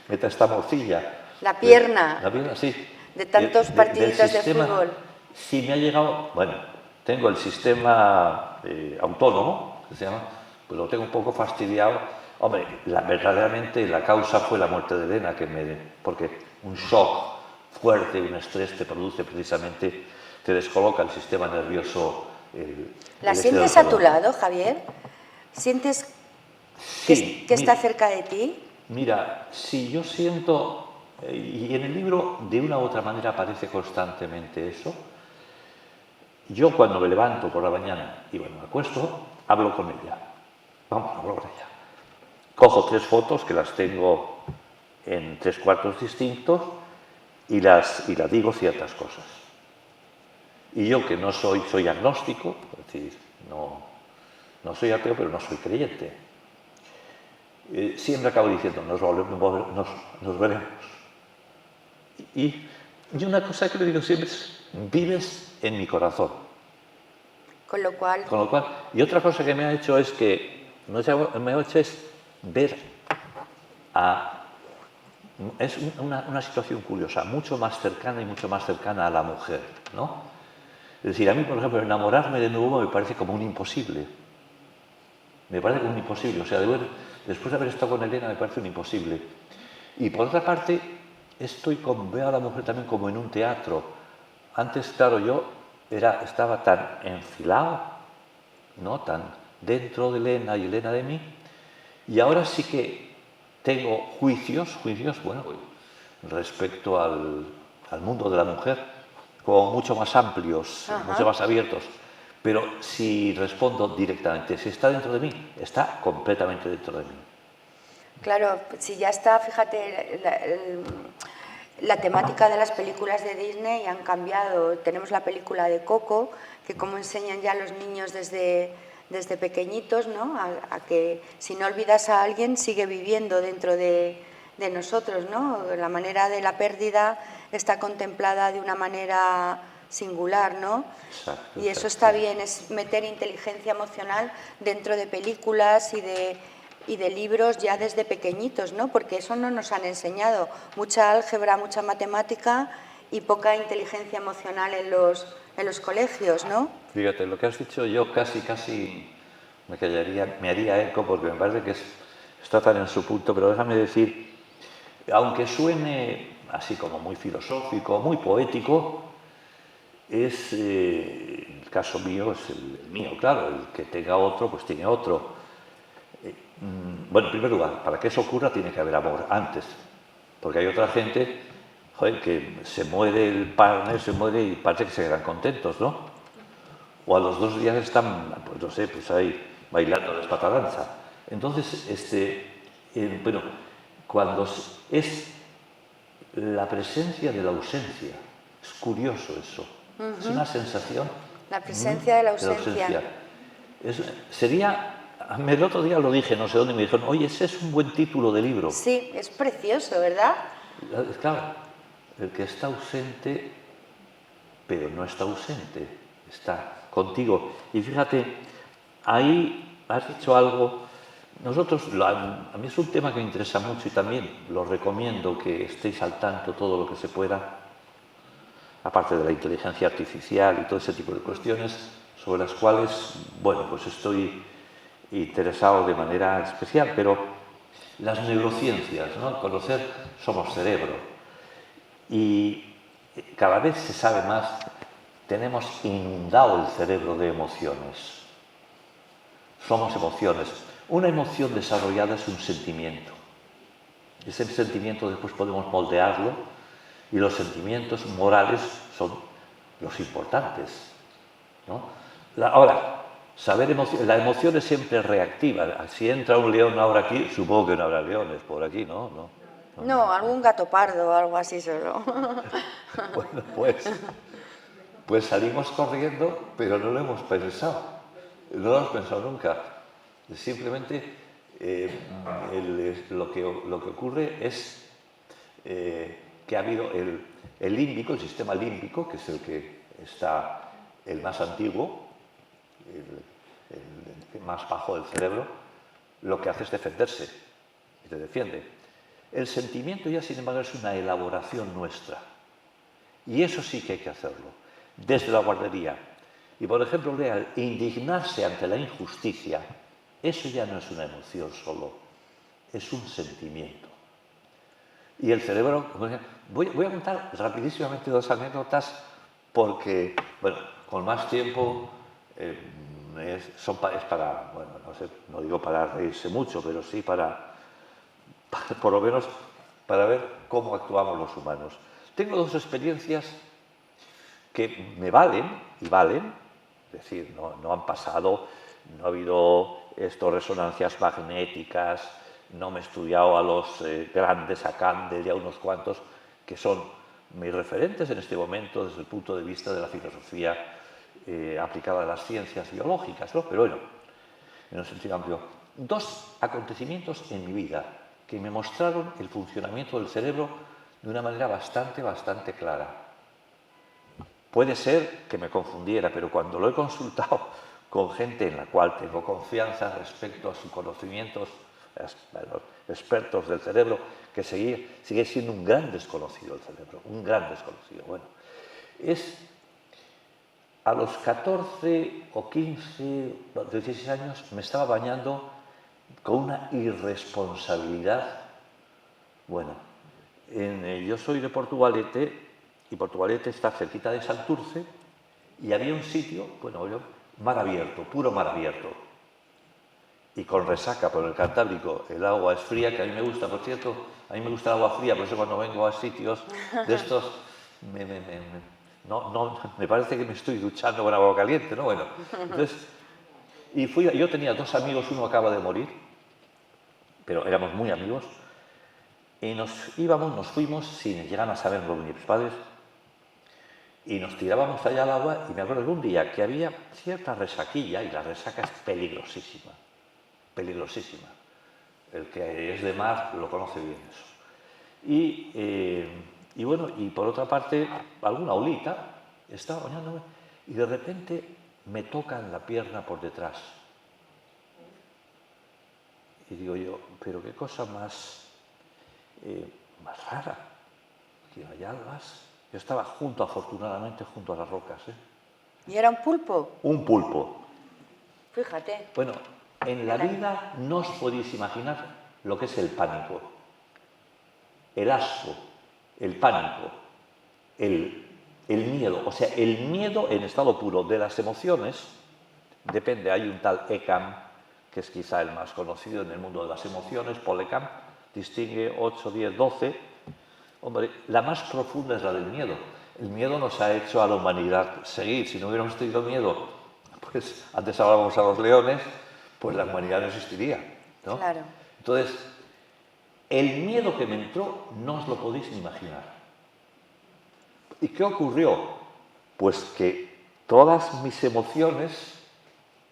meta esta morcilla. La pierna. La pierna, sí. De tantos partiditos de fútbol. Sí, me ha llegado, bueno, tengo el sistema autónomo, que se llama, pues lo tengo un poco fastidiado. Hombre, verdaderamente la causa fue la muerte de Elena, porque un shock fuerte, un estrés te produce precisamente, te descoloca el sistema nervioso. ¿La sientes a tu lado, Javier? ¿Sientes sí, que está cerca de ti? Mira, sí, yo siento, y en el libro de una u otra manera aparece constantemente eso. Yo cuando me levanto por la mañana y bueno, me acuesto, hablo con ella. Hablo con ella. Cojo 3 fotos que las tengo en 3 cuartos distintos y las digo ciertas cosas. Y yo que no soy agnóstico, es decir, no soy ateo, pero no soy creyente. Siempre acabo diciendo, nos veremos. Y una cosa que le digo siempre es, vives en mi corazón. Con lo cual, y otra cosa que me ha hecho es ver es una situación curiosa, mucho más cercana a la mujer, ¿no? Es decir, a mí, por ejemplo, enamorarme de nuevo me parece como un imposible. Me parece como un imposible. O sea, después de haber estado con Elena me parece un imposible. Y por otra parte, veo a la mujer también como en un teatro. Antes, claro, yo estaba tan enfilado, ¿no? Tan dentro de Elena y Elena de mí, y ahora sí que tengo juicios, bueno, respecto al mundo de la mujer, como mucho más amplios, mucho más abiertos. Pero si respondo directamente, si está dentro de mí, está completamente dentro de mí. Claro, si ya está, fíjate, la temática de las películas de Disney han cambiado. Tenemos la película de Coco, que como enseñan ya a los niños desde pequeñitos, ¿no? A que si no olvidas a alguien, sigue viviendo dentro de nosotros, ¿no? La manera de la pérdida está contemplada de una manera singular, ¿no? Exacto, y eso está bien, es meter inteligencia emocional dentro de películas y de libros ya desde pequeñitos, ¿no? Porque eso no nos han enseñado. Mucha álgebra, mucha matemática y poca inteligencia emocional en los colegios, ¿no? Fíjate, lo que has dicho yo casi me haría eco porque me parece que está tan en su punto, pero déjame decir, aunque suene así como muy filosófico, muy poético, es, el caso mío es el mío, claro, el que tenga otro, pues tiene otro. Bueno, en primer lugar, para que eso ocurra tiene que haber amor antes, porque hay otra gente, joder, que se muere el partner, se muere y parece que se quedan contentos, ¿no? O a los 2 días están, pues no sé, pues ahí bailando la espatadanza. Entonces, bueno, cuando es la presencia de la ausencia, es curioso eso, es una sensación La presencia de la de la ausencia. ausencia. Sería, el otro día lo dije, no sé dónde, me dijeron, oye, ese es un buen título de libro. Sí, es precioso, ¿verdad? Claro, el que está ausente, pero no está ausente, está contigo. Y fíjate, ahí has dicho algo. Nosotros, a mí es un tema que me interesa mucho y también lo recomiendo que estéis al tanto todo lo que se pueda, aparte de la inteligencia artificial y todo ese tipo de cuestiones sobre las cuales, bueno, pues estoy interesado de manera especial, pero las neurociencias, ¿no? Conocer, somos cerebro y cada vez se sabe más, tenemos inundado el cerebro de emociones. Somos emociones. Una emoción desarrollada es un sentimiento. Ese sentimiento después podemos moldearlo y los sentimientos morales son los importantes, ¿no? Ahora, la emoción es siempre reactiva. Si entra un león ahora aquí, supongo que no habrá leones por aquí, ¿no? No, algún gato pardo o algo así solo. Bueno, pues salimos corriendo, pero no lo hemos pensado. No lo hemos pensado nunca. Simplemente lo que ocurre es que ha habido el límbico, el sistema límbico, que es el que está el más antiguo, el más bajo del cerebro, lo que hace es defenderse y te defiende. El sentimiento ya, sin embargo, es una elaboración nuestra. Y eso sí que hay que hacerlo, desde la guardería. Y, por ejemplo, real, indignarse ante la injusticia, eso ya no es una emoción solo, es un sentimiento. Y el cerebro, voy a contar rapidísimamente 2 anécdotas porque, bueno, con más tiempo es para, bueno, no sé, no digo para reírse mucho, pero sí para por lo menos para ver cómo actuamos los humanos. Tengo 2 experiencias que me valen y valen, es decir, no han pasado, no ha habido resonancias magnéticas, no me he estudiado a los grandes, a Kandel y a unos cuantos que son mis referentes en este momento desde el punto de vista de la filosofía aplicada a las ciencias biológicas, ¿no? Pero bueno, en un sentido amplio. 2 acontecimientos en mi vida que me mostraron el funcionamiento del cerebro de una manera bastante clara. Puede ser que me confundiera, pero cuando lo he consultado con gente en la cual tengo confianza respecto a sus conocimientos, los expertos del cerebro, que sigue siendo un gran desconocido el cerebro, un gran desconocido. Bueno, a los 14 o 15, 16 años me estaba bañando con una irresponsabilidad. Bueno, yo soy de Portugalete y Portugalete está cerquita de Santurce y había un sitio, bueno, mar abierto, puro mar abierto. Y con resaca por el Cantábrico, el agua es fría, que a mí me gusta, por cierto, a mí me gusta el agua fría, por eso cuando vengo a sitios de estos me parece que me estoy duchando con agua caliente, ¿no? Bueno, entonces, yo tenía 2 amigos, uno acaba de morir, pero éramos muy amigos, y nos fuimos sin llegar a saberlo mis padres, y nos tirábamos allá al agua, y me acuerdo de un día que había cierta resaquilla, y la resaca es peligrosísima, peligrosísima. El que es de mar lo conoce bien eso. Y bueno, y por otra parte, alguna olita, estaba bañándome y de repente me tocan la pierna por detrás. Y digo yo, pero qué cosa más rara, que hay algas. Yo estaba afortunadamente, junto a las rocas. ¿Y era un pulpo? Un pulpo. Fíjate. Bueno, en la vida no os podéis imaginar lo que es el pánico, el asco, el pánico, el el miedo, o sea, el miedo en estado puro de las emociones, depende, hay un tal Ekman, que es quizá el más conocido en el mundo de las emociones, Paul Ekman, distingue 8, 10, 12. Hombre, la más profunda es la del miedo. El miedo nos ha hecho a la humanidad seguir. Si no hubiéramos tenido miedo, pues antes hablábamos a los leones, pues la humanidad no existiría, ¿no? Claro. Entonces, el miedo que me entró no os lo podéis ni imaginar. ¿Y qué ocurrió? Pues que todas mis emociones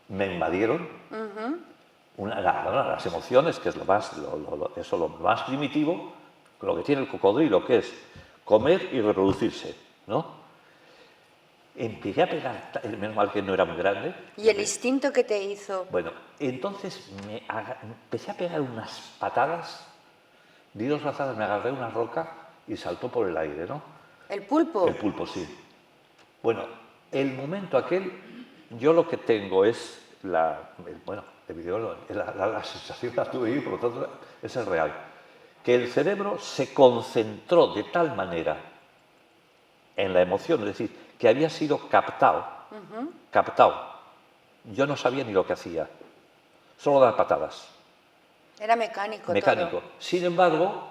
me invadieron. Las emociones, que es lo más primitivo, lo que tiene el cocodrilo, que es comer y reproducirse, ¿no? Empecé a pegar, menos mal que no era muy grande. ¿Y el instinto qué te hizo? Bueno, entonces empecé a pegar unas patadas, di 2 brazadas, me agarré una roca y saltó por el aire, ¿no? ¿El pulpo? El pulpo, sí. Bueno, el momento aquel, yo lo que tengo es la sensación la tuve yo, por lo tanto, es el real. Que el cerebro se concentró de tal manera en la emoción, es decir, que había sido captado. Yo no sabía ni lo que hacía, solo dar patadas. Era mecánico. Mecánico. Todo. Sin embargo,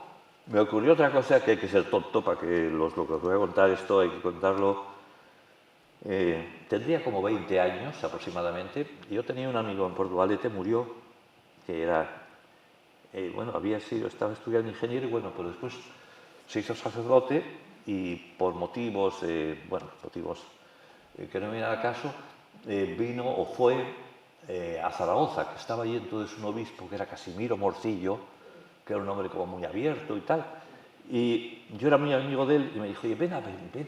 me ocurrió otra cosa que hay que ser tonto para que lo que os voy a contar esto, hay que contarlo. Tendría como 20 años aproximadamente. Yo tenía un amigo en Portugalete, murió, que era, estaba estudiando ingeniero y bueno, pues después se hizo sacerdote y por motivos, que no me vienen al caso, vino o fue a Zaragoza, que estaba allí entonces un obispo que era Casimiro Morcillo, que era un hombre como muy abierto y tal. Y yo era muy amigo de él y me dijo, oye, ven a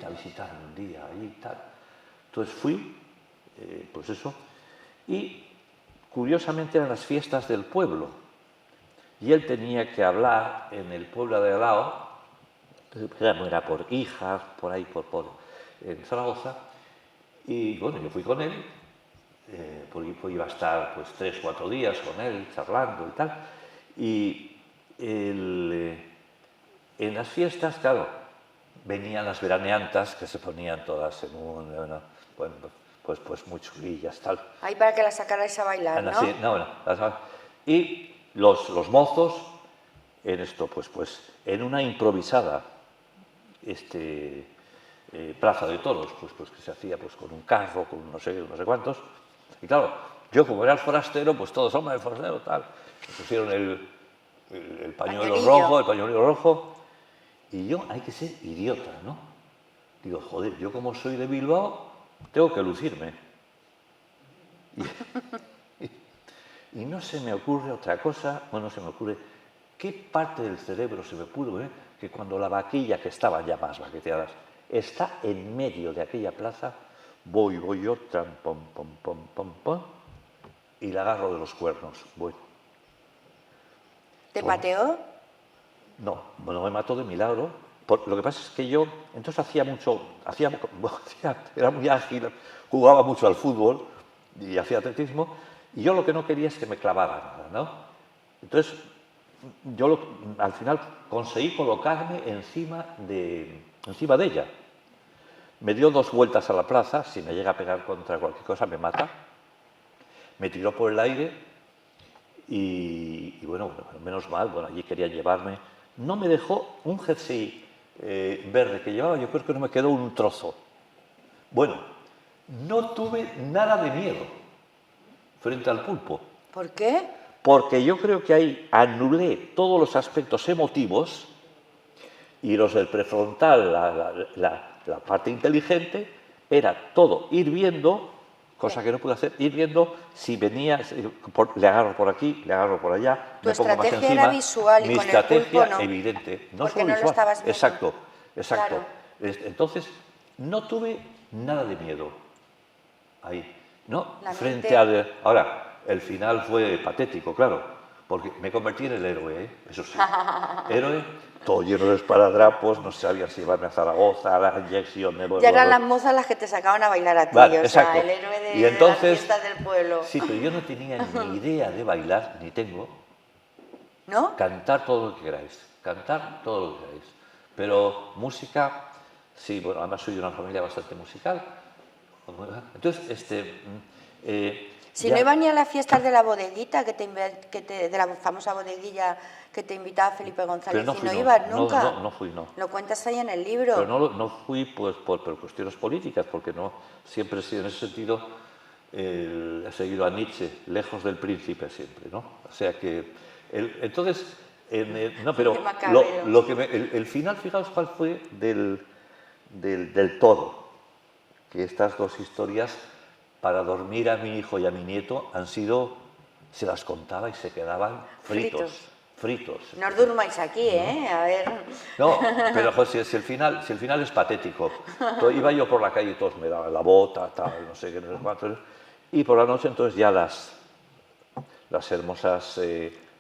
visitarme un día ahí y tal. Entonces fui, pues eso, y curiosamente eran las fiestas del pueblo. Y él tenía que hablar en el pueblo de al lado, era por Hijas, por ahí, en Zaragoza. Y bueno, yo fui con él, porque iba a estar pues 3, 4 días con él, charlando y tal. Y en las fiestas, claro, venían las veraneantas que se ponían todas en pues muy chulillas, tal. Ahí para que las sacarais a bailar, ¿no? Sí, y los mozos en esto, pues en una improvisada plaza de toros, pues que se hacía pues con un carro, con no sé cuántos. Y claro, yo como era el forastero, pues todos, hombre, el forastero, tal. Me pusieron el pañuelo rojo. Y yo, hay que ser idiota, ¿no? Digo, joder, yo como soy de Bilbao, tengo que lucirme. Y no se me ocurre otra cosa, no se me ocurre qué parte del cerebro se me pudo ver que cuando la vaquilla, que estaban ya más vaqueteadas, está en medio de aquella plaza, voy yo, pom, y la agarro de los cuernos, voy. ¿Te pateó? No, bueno, me mató de milagro. Lo que pasa es que yo entonces era muy ágil, jugaba mucho al fútbol y hacía atletismo, y yo lo que no quería es que me clavara nada, ¿no? Entonces, yo al final conseguí colocarme encima de ella. Me dio 2 vueltas a la plaza, si me llega a pegar contra cualquier cosa me mata. Me tiró por el aire y bueno, menos mal, allí querían llevarme. No me dejó un jersey verde que llevaba, yo creo que no me quedó un trozo. Bueno, no tuve nada de miedo frente al pulpo. ¿Por qué? Porque yo creo que ahí anulé todos los aspectos emotivos y los del prefrontal, la parte inteligente, era todo ir viendo, cosa que no pude hacer, ir viendo si venía, le agarro por aquí, le agarro por allá, Tu me pongo más encima. estrategia era visual y Mi con estrategia, el pulpo no. evidente, no Porque solo no visual. lo estabas viendo. Exacto. Claro. Entonces, no tuve nada de miedo ahí, ¿no? La Frente mente... al... Ahora, el final fue patético, claro, porque me convertí en el héroe, ¿eh? Eso sí. Héroe, todo lleno de esparadrapos, no sabía si llevarme a Zaragoza, a la inyección de... Ya eran las mozas las que te sacaban a bailar a ti, Vale, o exacto. sea, el héroe de Y entonces, las fiestas del pueblo. Sí, pero yo no tenía ni idea de bailar, ni tengo. ¿No? Cantar todo lo que queráis, cantar todo lo que queráis. Pero música, Sí, bueno, además soy de una familia bastante musical. Entonces, Si ya- no iba ni a las fiestas de la bodeguita, de la famosa bodeguilla que te invitaba Felipe González, pero no y fui, no no, ibas no, nunca. no, no fui, no. Lo cuentas ahí en el libro. Pero no fui pues, por cuestiones políticas, porque no siempre he sido en ese sentido, he seguido a Nietzsche, lejos del príncipe siempre, ¿no? O sea que, entonces, no, pero Qué macabero. lo que el final, fijaos cuál fue del todo, que estas dos historias, para dormir a mi hijo y a mi nieto, han sido, se las contaba y se quedaban fritos. No os durmáis aquí, ¿eh? A ver. No, pero José, si el final es patético. Iba yo por la calle y todos me daban la bota, tal, no sé qué, no sé cuánto. Y por la noche entonces ya las hermosas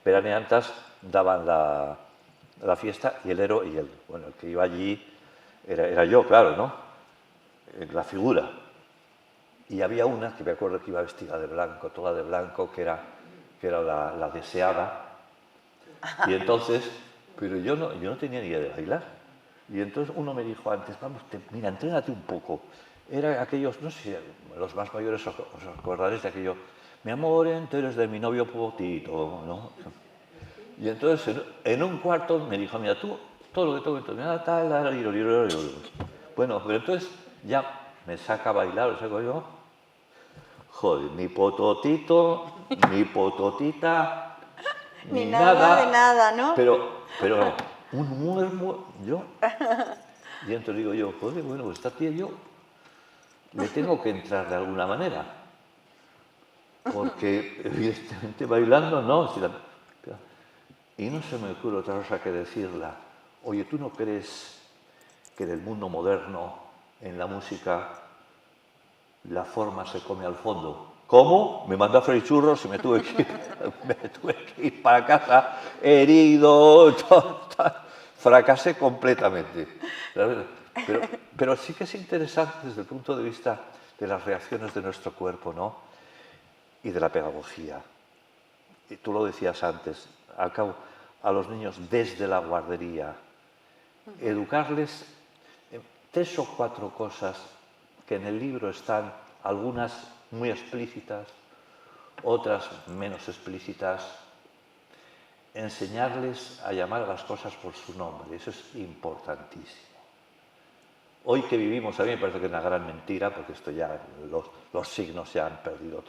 veraneantas daban la fiesta y el héroe y el que iba allí era yo, claro, ¿no? La figura. Y había una que me acuerdo que iba vestida de blanco, toda de blanco, que era la deseada. Y entonces, pero yo no tenía ni idea de bailar. Y entonces uno me dijo antes, vamos, mira, entrénate un poco. Era aquellos, no sé, los más mayores os acordaréis de aquello, mi amor entero es de mi novio Potito, ¿no? Y entonces en un cuarto me dijo, mira, tú, todo lo que tengo que terminar, tal, bueno, pero entonces ya me saca a bailar, lo saco yo, joder, ni pototito, ni pototita, Ni ni nada de nada, nada, ¿no? pero un muermo, yo. Y entonces digo yo, joder, bueno, pues esta tía yo le tengo que entrar de alguna manera. Porque evidentemente bailando no. Y no se me ocurre otra cosa que decirla. Oye, ¿tú no crees que en el mundo moderno, en la música, la forma se come al fondo? ¿Cómo? Me mandó a freír churros y me tuve que ir para casa herido, fracasé completamente. Pero sí que es interesante desde el punto de vista de las reacciones de nuestro cuerpo, ¿no? Y de la pedagogía. Y tú lo decías antes, al cabo, a los niños desde la guardería, educarles en 3 o 4 cosas que en el libro están, algunas muy explícitas, otras menos explícitas, enseñarles a llamar a las cosas por su nombre, eso es importantísimo. Hoy que vivimos, a mí me parece que es una gran mentira, porque esto ya, los signos ya han perdido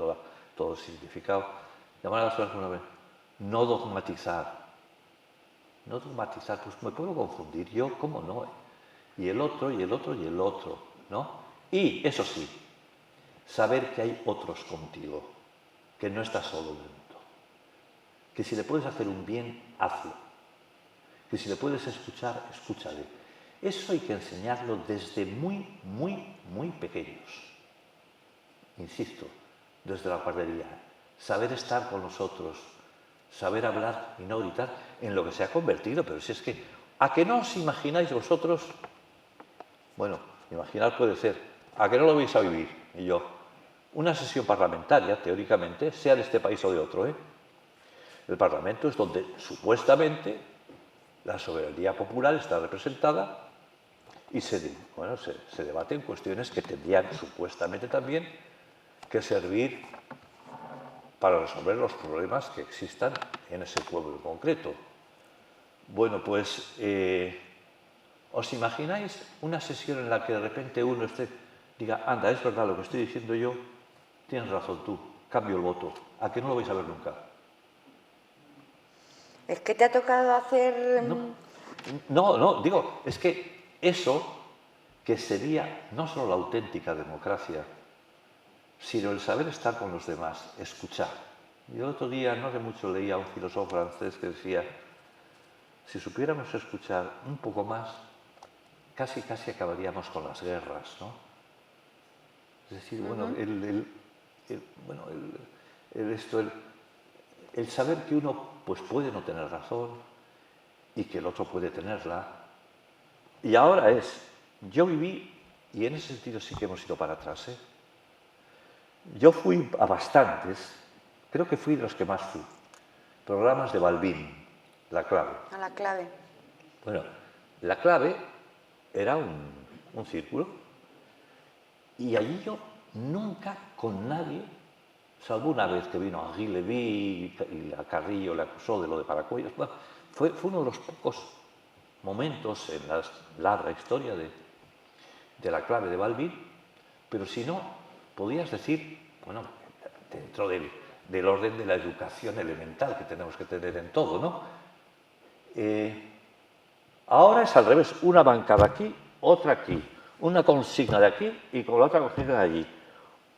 todo significado, llamar a las cosas por su nombre, no dogmatizar. No dogmatizar, pues me puedo confundir, yo, ¿cómo no? Y el otro, y el otro, y el otro, ¿no? Y, eso sí, saber que hay otros contigo, que no estás solo en el mundo, que si le puedes hacer un bien, hazlo, que si le puedes escuchar, escúchale. Eso hay que enseñarlo desde muy, muy, muy pequeños. Insisto, desde la guardería. Saber estar con los otros, saber hablar y no gritar en lo que se ha convertido. Pero si es que, ¿a que no os imagináis vosotros? Bueno, imaginar puede ser. ¿A que no lo vais a vivir? Y yo, una sesión parlamentaria, teóricamente, sea de este país o de otro, ¿eh? El Parlamento es donde supuestamente la soberanía popular está representada y se debaten cuestiones que tendrían supuestamente también que servir para resolver los problemas que existan en ese pueblo en concreto. Bueno, pues, ¿os imagináis una sesión en la que de repente uno diga, anda, es verdad lo que estoy diciendo yo, tienes razón tú, cambio el voto, ¿a que no lo vais a ver nunca? Es que te ha tocado hacer... No, digo, es que eso que sería no solo la auténtica democracia, sino el saber estar con los demás, escuchar. Y el otro día, no hace mucho, leía a un filósofo francés que decía, si supiéramos escuchar un poco más, casi acabaríamos con las guerras, ¿no? Es decir, bueno, el saber que uno pues, puede no tener razón y que el otro puede tenerla. Y ahora yo viví, y en ese sentido sí que hemos ido para atrás, ¿eh? Yo fui a bastantes, creo que fui de los que más fui, programas de Balbín, La Clave. A la clave. Bueno, La Clave era un círculo. Y allí yo nunca con nadie, salvo una vez que vino Henri Levy y a Carrillo le acusó de lo de Paracuellos, bueno, fue uno de los pocos momentos en la larga historia de la clave de Balbi, pero si no, podías decir, bueno, dentro del orden de la educación elemental que tenemos que tener en todo, ¿no? Ahora es al revés, una bancada aquí, otra aquí, una consigna de aquí y con la otra consigna de allí.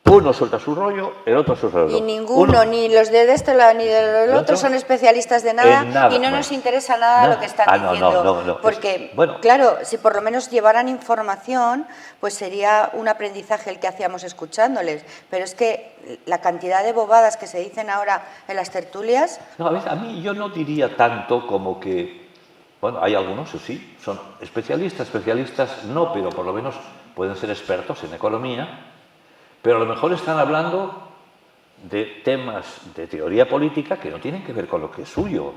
Uno suelta su rollo, el otro su rollo. Y ninguno, ni los de este lado ni de los otros son especialistas de nada, nada, y no nos interesa nada lo que están diciendo. No, porque, claro, si por lo menos llevaran información, pues sería un aprendizaje el que hacíamos escuchándoles. Pero es que la cantidad de bobadas que se dicen ahora en las tertulias... No, a mí yo no diría tanto como que... Bueno, hay algunos, sí, son especialistas no, pero por lo menos pueden ser expertos en economía, pero a lo mejor están hablando de temas de teoría política que no tienen que ver con lo que es suyo.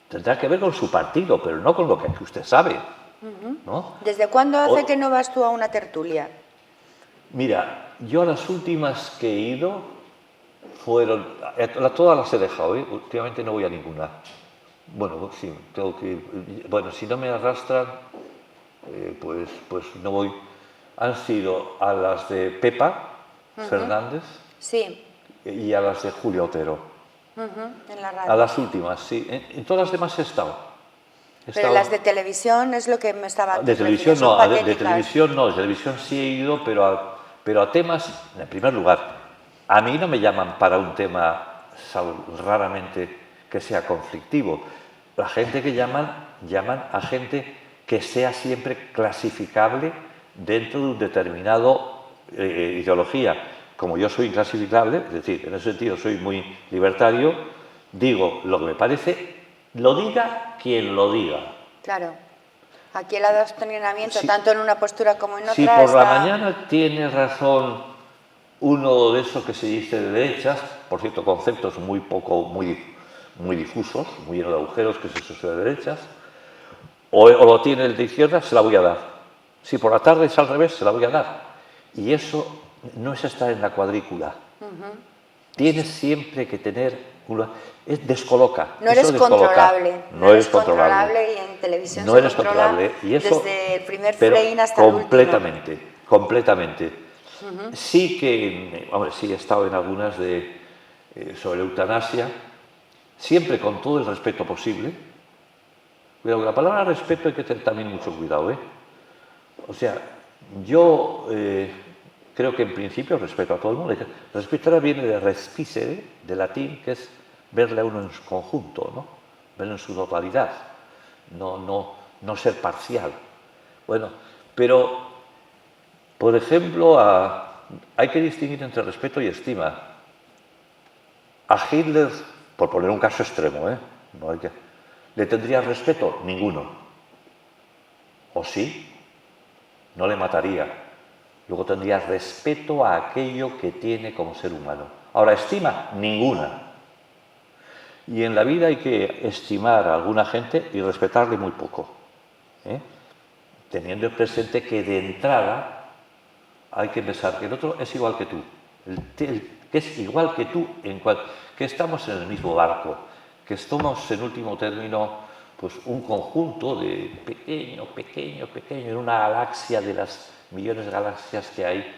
Tendrá que ver con su partido, pero no con lo que usted sabe, ¿no? ¿Desde cuándo hace que no vas tú a una tertulia? Mira, yo a las últimas que he ido fueron... Todas las he dejado, ¿eh? Últimamente no voy a ninguna. Bueno, sí, tengo que ir. Bueno, si no me arrastran, pues no voy. Han sido a las de Pepa Fernández, sí, y a las de Julio Otero. En la radio. A las últimas, sí. En todas las demás he estado. Pero las de televisión es lo que me estaba... De televisión no, de televisión sí he ido, pero a temas, en primer lugar, a mí no me llaman para un tema raramente que sea conflictivo. La gente que llaman a gente que sea siempre clasificable dentro de un determinado ideología. Como yo soy inclasificable, es decir, en ese sentido soy muy libertario, digo lo que me parece, lo diga quien lo diga. Claro. Aquí el adoctrinamiento, tanto en una postura como en otra... Si por la mañana tiene razón uno de esos que se dice de derechas, por cierto, conceptos muy difusos, muy llenos de agujeros, que es eso de derechas, o lo tiene el de izquierda, se la voy a dar. Si por la tarde es al revés, se la voy a dar. Y eso no es estar en la cuadrícula. Tienes siempre que tener... descoloca. No eres controlable. No eres controlable. Y en televisión no eres controlable. Y eso, desde el primer frame hasta el último. Completamente. Sí que, hombre, sí he estado en algunas sobre eutanasia, siempre con todo el respeto posible. Pero la palabra respeto hay que tener también mucho cuidado, ¿eh? O sea, yo creo que en principio respeto a todo el mundo. Respetar viene de respicere, de latín, que es verle a uno en su conjunto, ¿no? Verlo en su totalidad, no ser parcial. Bueno, pero, por ejemplo, hay que distinguir entre respeto y estima. A Hitler, por poner un caso extremo, ¿le tendría respeto? Ninguno. ¿O sí? No le mataría. Luego tendría respeto a aquello que tiene como ser humano. Ahora, estima, ninguna. Y en la vida hay que estimar a alguna gente y respetarle muy poco, teniendo presente que de entrada hay que pensar que el otro es igual que tú, que es igual que tú, que estamos en el mismo barco, que somos en último término pues un conjunto de pequeño, en una galaxia de las millones de galaxias que hay,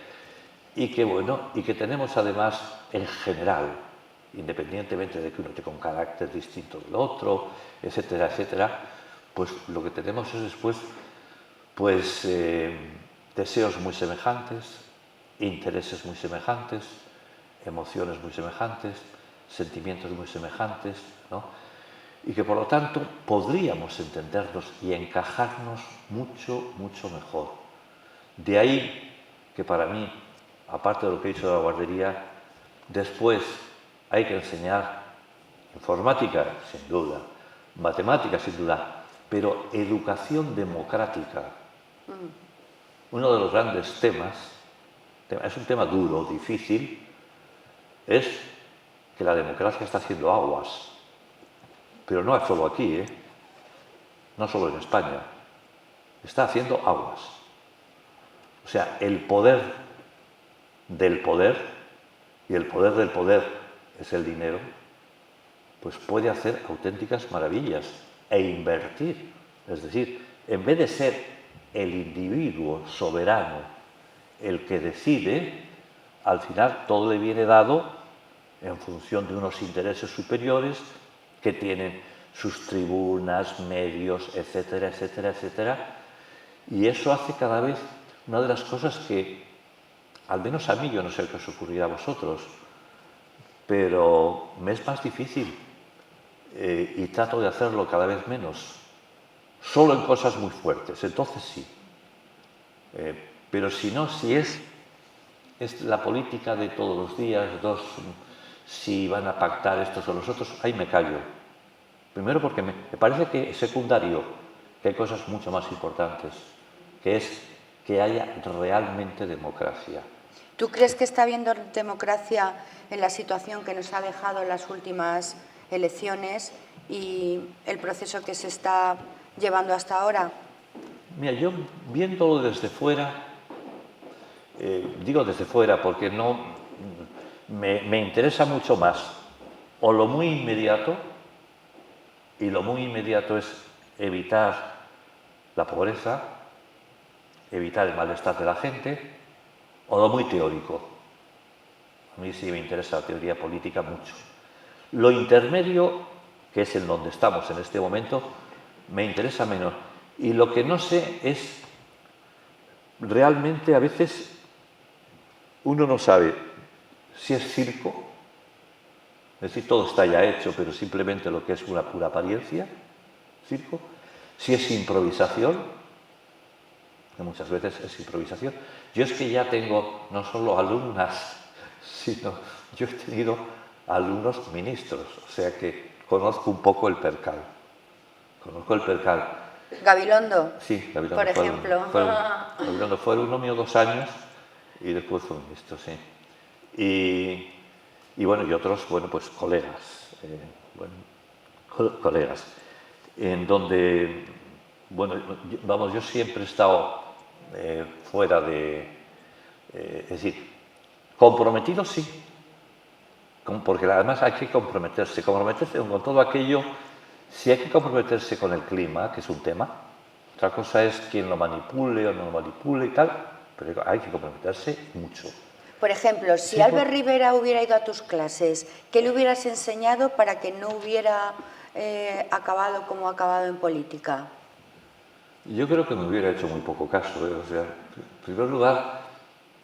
y que tenemos además en general, independientemente de que uno tenga un carácter distinto del otro, etcétera, etcétera, pues lo que tenemos es después deseos muy semejantes, intereses muy semejantes, emociones muy semejantes, sentimientos muy semejantes, ¿no? Y que por lo tanto podríamos entendernos y encajarnos mucho, mucho mejor. De ahí que para mí, aparte de lo que he dicho de la guardería, después hay que enseñar informática, sin duda, matemáticas, sin duda, pero educación democrática. Uno de los grandes temas, es un tema duro, difícil, es que la democracia está haciendo aguas. Pero no es solo aquí, no solo en España. Está haciendo aguas. O sea, el poder del poder, y el poder del poder es el dinero, pues puede hacer auténticas maravillas e invertir. Es decir, en vez de ser el individuo soberano el que decide, al final todo le viene dado en función de unos intereses superiores que tienen sus tribunas, medios, etcétera, etcétera, etcétera. Y eso hace cada vez una de las cosas que, al menos a mí, yo no sé qué os ocurrirá a vosotros, pero me es más difícil y trato de hacerlo cada vez menos, solo en cosas muy fuertes, entonces sí. Pero si no, si es la política de todos los días, si van a pactar estos o los otros, ahí me callo. Primero porque me parece que es secundario, que hay cosas mucho más importantes, que es que haya realmente democracia. ¿Tú crees que está habiendo democracia en la situación que nos ha dejado las últimas elecciones y el proceso que se está llevando hasta ahora? Mira, yo viéndolo desde fuera, digo desde fuera porque no me interesa mucho más o lo muy inmediato, y lo muy inmediato es evitar la pobreza, evitar el malestar de la gente, o lo muy teórico. A mí sí me interesa la teoría política mucho. Lo intermedio, que es en donde estamos en este momento, me interesa menos. Y lo que no sé es, realmente a veces uno no sabe si es circo, es decir, todo está ya hecho, pero simplemente lo que es una pura apariencia, circo, si es improvisación, que muchas veces es improvisación. Yo es que ya tengo no solo alumnas, sino yo he tenido alumnos ministros, o sea que conozco un poco el percal. Conozco el percal. Gabilondo, Sí, Gabilondo por ejemplo. Gabilondo fue alumno mío 2 años y después fue ministro, sí. Y bueno, y otros, bueno, pues colegas, colegas, en donde, bueno, vamos, yo siempre he estado fuera de, es decir, comprometido sí, porque además hay que comprometerse con todo aquello, si hay que comprometerse con el clima, que es un tema, otra cosa es quién lo manipule o no lo manipule y tal, pero hay que comprometerse mucho. Por ejemplo, si Sí, Albert Rivera hubiera ido a tus clases, ¿qué le hubieras enseñado para que no hubiera acabado como ha acabado en política? Yo creo que me hubiera hecho muy poco caso. O sea, en primer lugar,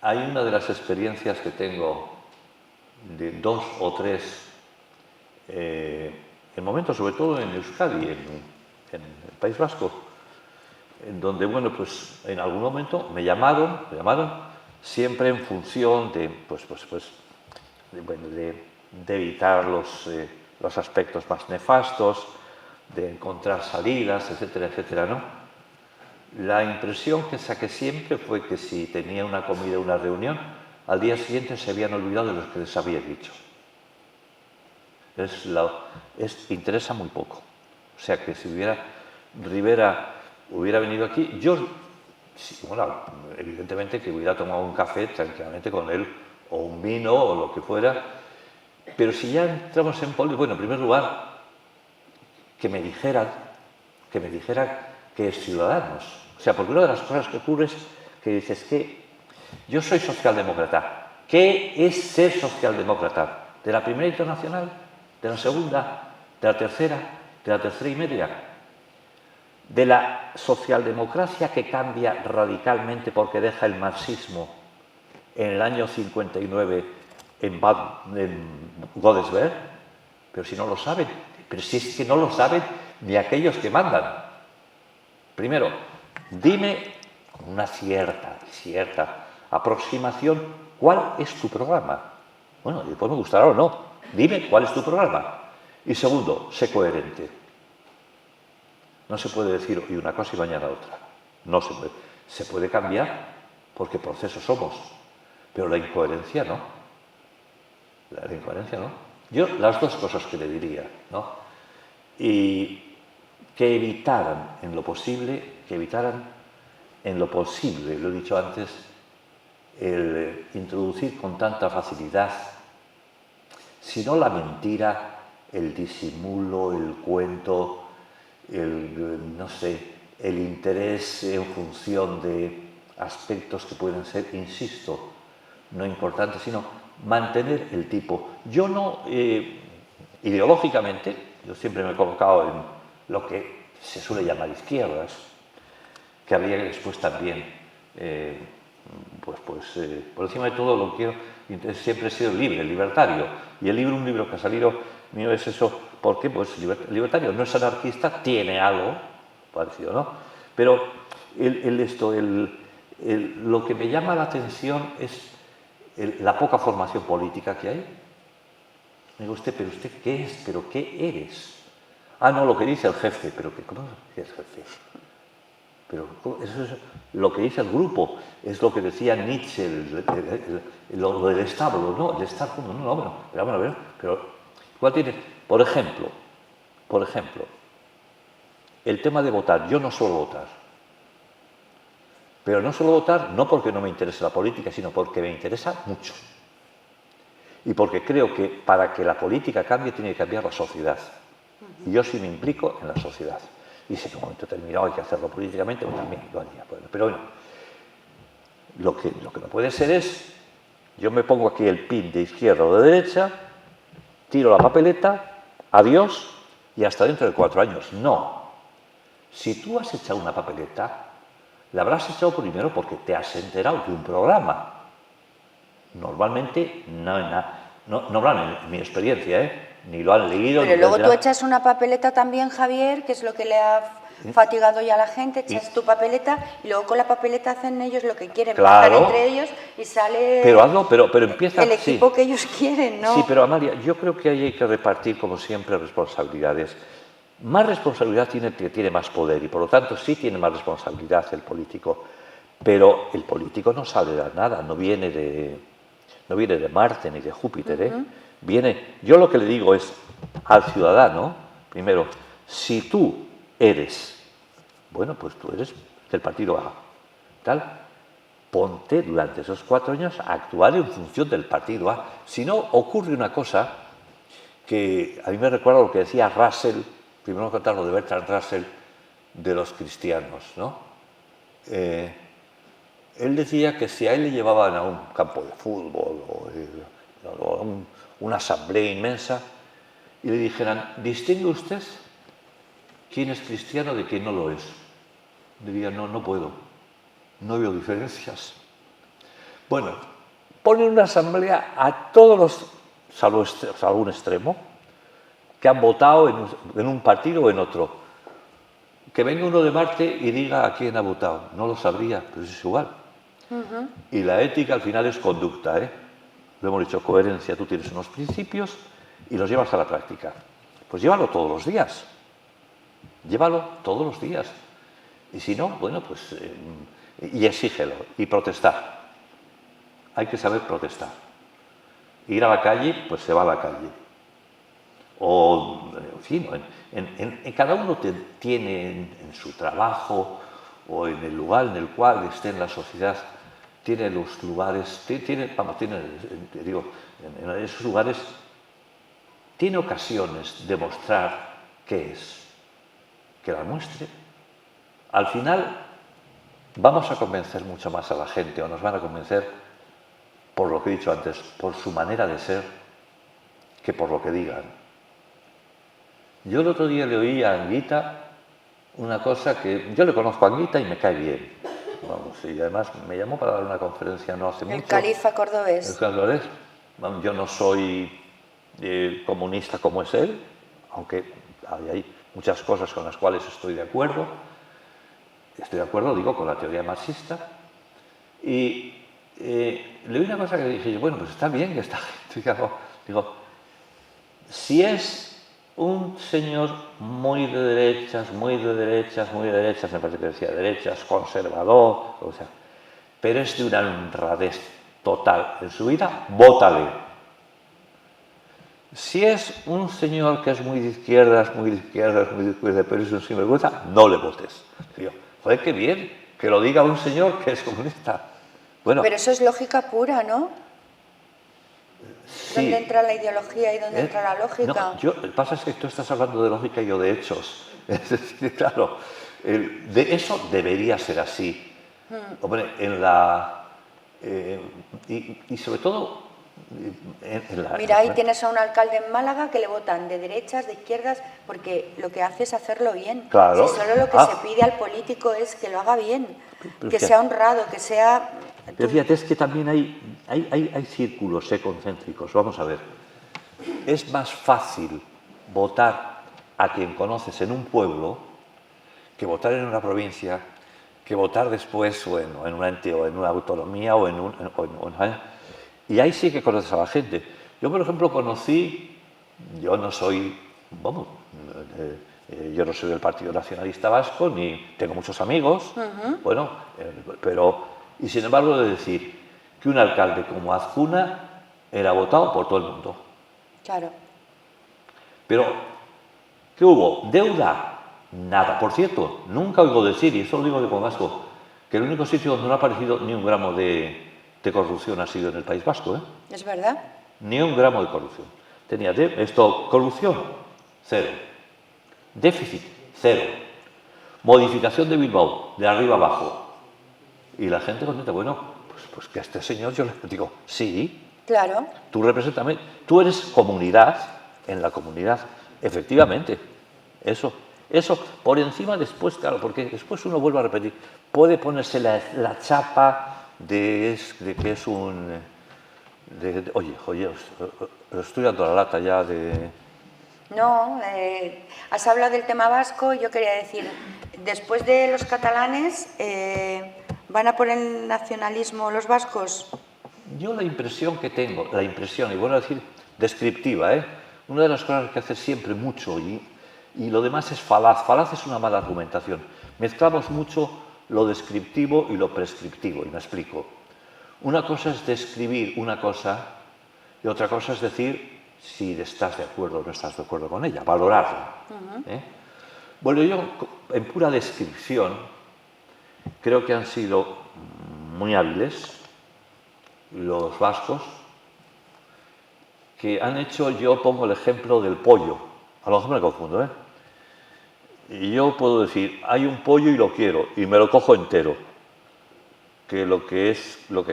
hay una de las experiencias que tengo de 2 o 3, en momentos, sobre todo en Euskadi, en el País Vasco, en donde, bueno, pues en algún momento me llamaron siempre en función de, de evitar los aspectos más nefastos, de encontrar salidas, etcétera, etcétera, ¿no? La impresión que saqué siempre fue que si tenía una comida o una reunión, al día siguiente se habían olvidado de lo que les había dicho. Interesa muy poco. O sea que si Rivera hubiera venido aquí, yo, bueno, evidentemente que hubiera tomado un café tranquilamente con él, o un vino, o lo que fuera, pero si ya entramos en política, bueno, en primer lugar, que me dijeran que es Ciudadanos. O sea, porque una de las cosas que ocurre es que dices que yo soy socialdemócrata. ¿Qué es ser socialdemócrata? ¿De la primera internacional? ¿De la segunda? ¿De la tercera? ¿De la tercera y media? ¿De la socialdemocracia que cambia radicalmente porque deja el marxismo en el año 59 en Godesberg? Pero si no lo saben, pero si es que no lo saben ni aquellos que mandan. Primero, dime con una cierta aproximación cuál es tu programa. Bueno, después me gustará o no. Dime cuál es tu programa. Y segundo, sé coherente. No se puede decir hoy una cosa y mañana otra. No se puede. Se puede cambiar porque procesos somos, pero la incoherencia no. La incoherencia no. Yo las dos cosas que le diría, ¿no? Y que evitaran en lo posible, lo he dicho antes, el introducir con tanta facilidad, sino la mentira, el disimulo, el cuento, no sé, el interés en función de aspectos que pueden ser, insisto, no importantes, sino mantener el tipo. Yo no, ideológicamente, yo siempre me he colocado en lo que se suele llamar izquierdas, que habría que después también, por encima de todo lo que quiero, siempre he sido libre, libertario. Y un libro que ha salido mío es eso. ¿Por qué? Pues libertario, no es anarquista, tiene algo parecido, ¿no? Pero lo que me llama la atención es la poca formación política que hay. Me digo, usted, ¿pero usted qué es? ¿Pero qué eres? Ah, no, lo que dice el jefe. ¿Pero cómo es jefe? Pero eso es lo que dice el grupo, es lo que decía Nietzsche, lo del establo, ¿no? El estar junto, pero ¿cuál tiene? Por ejemplo, el tema de votar. Yo no suelo votar. Pero no suelo votar no porque no me interese la política, sino porque me interesa mucho. Y porque creo que para que la política cambie tiene que cambiar la sociedad. Y yo sí me implico en la sociedad. Y si en un momento determinado hay que hacerlo políticamente, pues también lo haría. Pero bueno, lo que no puede ser es, yo me pongo aquí el pin de izquierda o de derecha, tiro la papeleta, adiós, y hasta dentro de 4 años. No. Si tú has echado una papeleta, la habrás echado primero porque te has enterado de un programa. Normalmente, no en mi experiencia, ni lo han leído. Pero luego tú echas una papeleta también, Javier, que es lo que le ha fatigado ya a la gente, echas tu papeleta y luego con la papeleta hacen ellos lo que quieren, claro, entre ellos y sale pero hazlo, pero empieza, el equipo que ellos quieren, ¿no? Sí, pero Amalia, yo creo que ahí hay que repartir, como siempre, responsabilidades. Más responsabilidad tiene el que tiene más poder y por lo tanto sí tiene más responsabilidad el político, pero el político no sale de nada, no viene de Marte ni de Júpiter, yo lo que le digo es al ciudadano, primero, si tú eres, bueno, pues tú eres del partido A, tal, ponte durante esos 4 años a actuar en función del partido A. Si no, ocurre una cosa que a mí me recuerda lo que decía Russell, primero contar lo de Bertrand Russell, de los cristianos, ¿no? Él decía que si a él le llevaban a un campo de fútbol o a una asamblea inmensa y le dijeran, distingue usted quién es cristiano de quién no lo es, diría, no puedo, no veo diferencias. Bueno, ponen una asamblea a todos los, salvo algún extremo, que han votado en un partido o en otro. Que venga uno de Marte y diga a quién ha votado. No lo sabría, pero es igual. Y la ética al final es conducta, Lo hemos dicho, coherencia. Tú tienes unos principios y los llevas a la práctica. Pues llévalo todos los días. Llévalo todos los días. Y si no, bueno, pues... y exígelo. Y protestar. Hay que saber protestar. Ir a la calle, pues se va a la calle. O, en fin, cada uno tiene en su trabajo o en el lugar en el cual esté en la sociedad, tiene los lugares, en esos lugares, tiene ocasiones de mostrar qué es, que la muestre. Al final vamos a convencer mucho más a la gente, o nos van a convencer por lo que he dicho antes, por su manera de ser, que por lo que digan. Yo el otro día le oí a Anguita una cosa que... Yo le conozco a Anguita y me cae bien. Vamos, y además me llamó para dar una conferencia no hace mucho. El califa cordobés. El cordobés. Yo no soy comunista como es él, aunque hay muchas cosas con las cuales estoy de acuerdo. Estoy de acuerdo, digo, con la teoría marxista. Y le oí una cosa que dije, bueno, pues está bien que esta gente... Digo, si es un señor muy de derechas, me parece que decía derechas, conservador, o sea, pero es de una honradez total en su vida, vótale. Si es un señor que es muy de izquierdas, pero es un sinvergüenza, no le votes. Digo, joder, qué bien que lo diga un señor que es comunista. Bueno, pero eso es lógica pura, ¿no? sí. ¿Dónde entra la ideología y dónde entra la lógica? No, lo que pasa es que tú estás hablando de lógica y yo de hechos. Es decir, claro, de eso debería ser así. Hombre, y sobre todo en la... Mira, ahí tienes a un alcalde en Málaga que le votan de derechas, de izquierdas, porque lo que hace es hacerlo bien. Claro. Si solo lo que se pide al político es que lo haga bien, pero que fíjate, sea honrado, que sea... pero fíjate, es que también hay círculos concéntricos. Vamos a ver. Es más fácil votar a quien conoces en un pueblo que votar en una provincia, que votar después o en un ente o en una autonomía y ahí sí que conoces a la gente. Yo, por ejemplo, yo no soy, vamos, yo no soy del Partido Nacionalista Vasco, ni tengo muchos amigos, bueno, y sin embargo he de decir que un alcalde como Azcuna era votado por todo el mundo. Claro. Pero, ¿qué hubo? ¿Deuda? Nada. Por cierto, nunca oigo decir, y eso lo digo de Vasco, que el único sitio donde no ha aparecido ni un gramo de corrupción ha sido en el País Vasco. ¿Es verdad? Ni un gramo de corrupción. Corrupción, cero. Déficit, cero. Modificación de Bilbao, de arriba abajo. Y la gente contenta, bueno, pues que a este señor yo le digo, sí. Claro. Tú representas, tú eres comunidad, en la comunidad, efectivamente. Eso, por encima después, claro, porque después uno vuelve a repetir, puede ponerse la chapa de que es un... oye, estoy dando la lata ya de... No, has hablado del tema vasco, yo quería decir, después de los catalanes, ¿van a por el nacionalismo los vascos? Yo la impresión que tengo, y bueno decir descriptiva, una de las cosas que hace siempre mucho y lo demás es falaz. Falaz es una mala argumentación. Mezclamos mucho lo descriptivo y lo prescriptivo, y me explico. Una cosa es describir una cosa y otra cosa es decir si estás de acuerdo o no estás de acuerdo con ella, valorarla. Bueno, yo en pura descripción creo que han sido muy hábiles los vascos que han hecho, yo pongo el ejemplo del pollo, a lo mejor me confundo, y yo puedo decir, hay un pollo y lo quiero, y me lo cojo entero, que lo que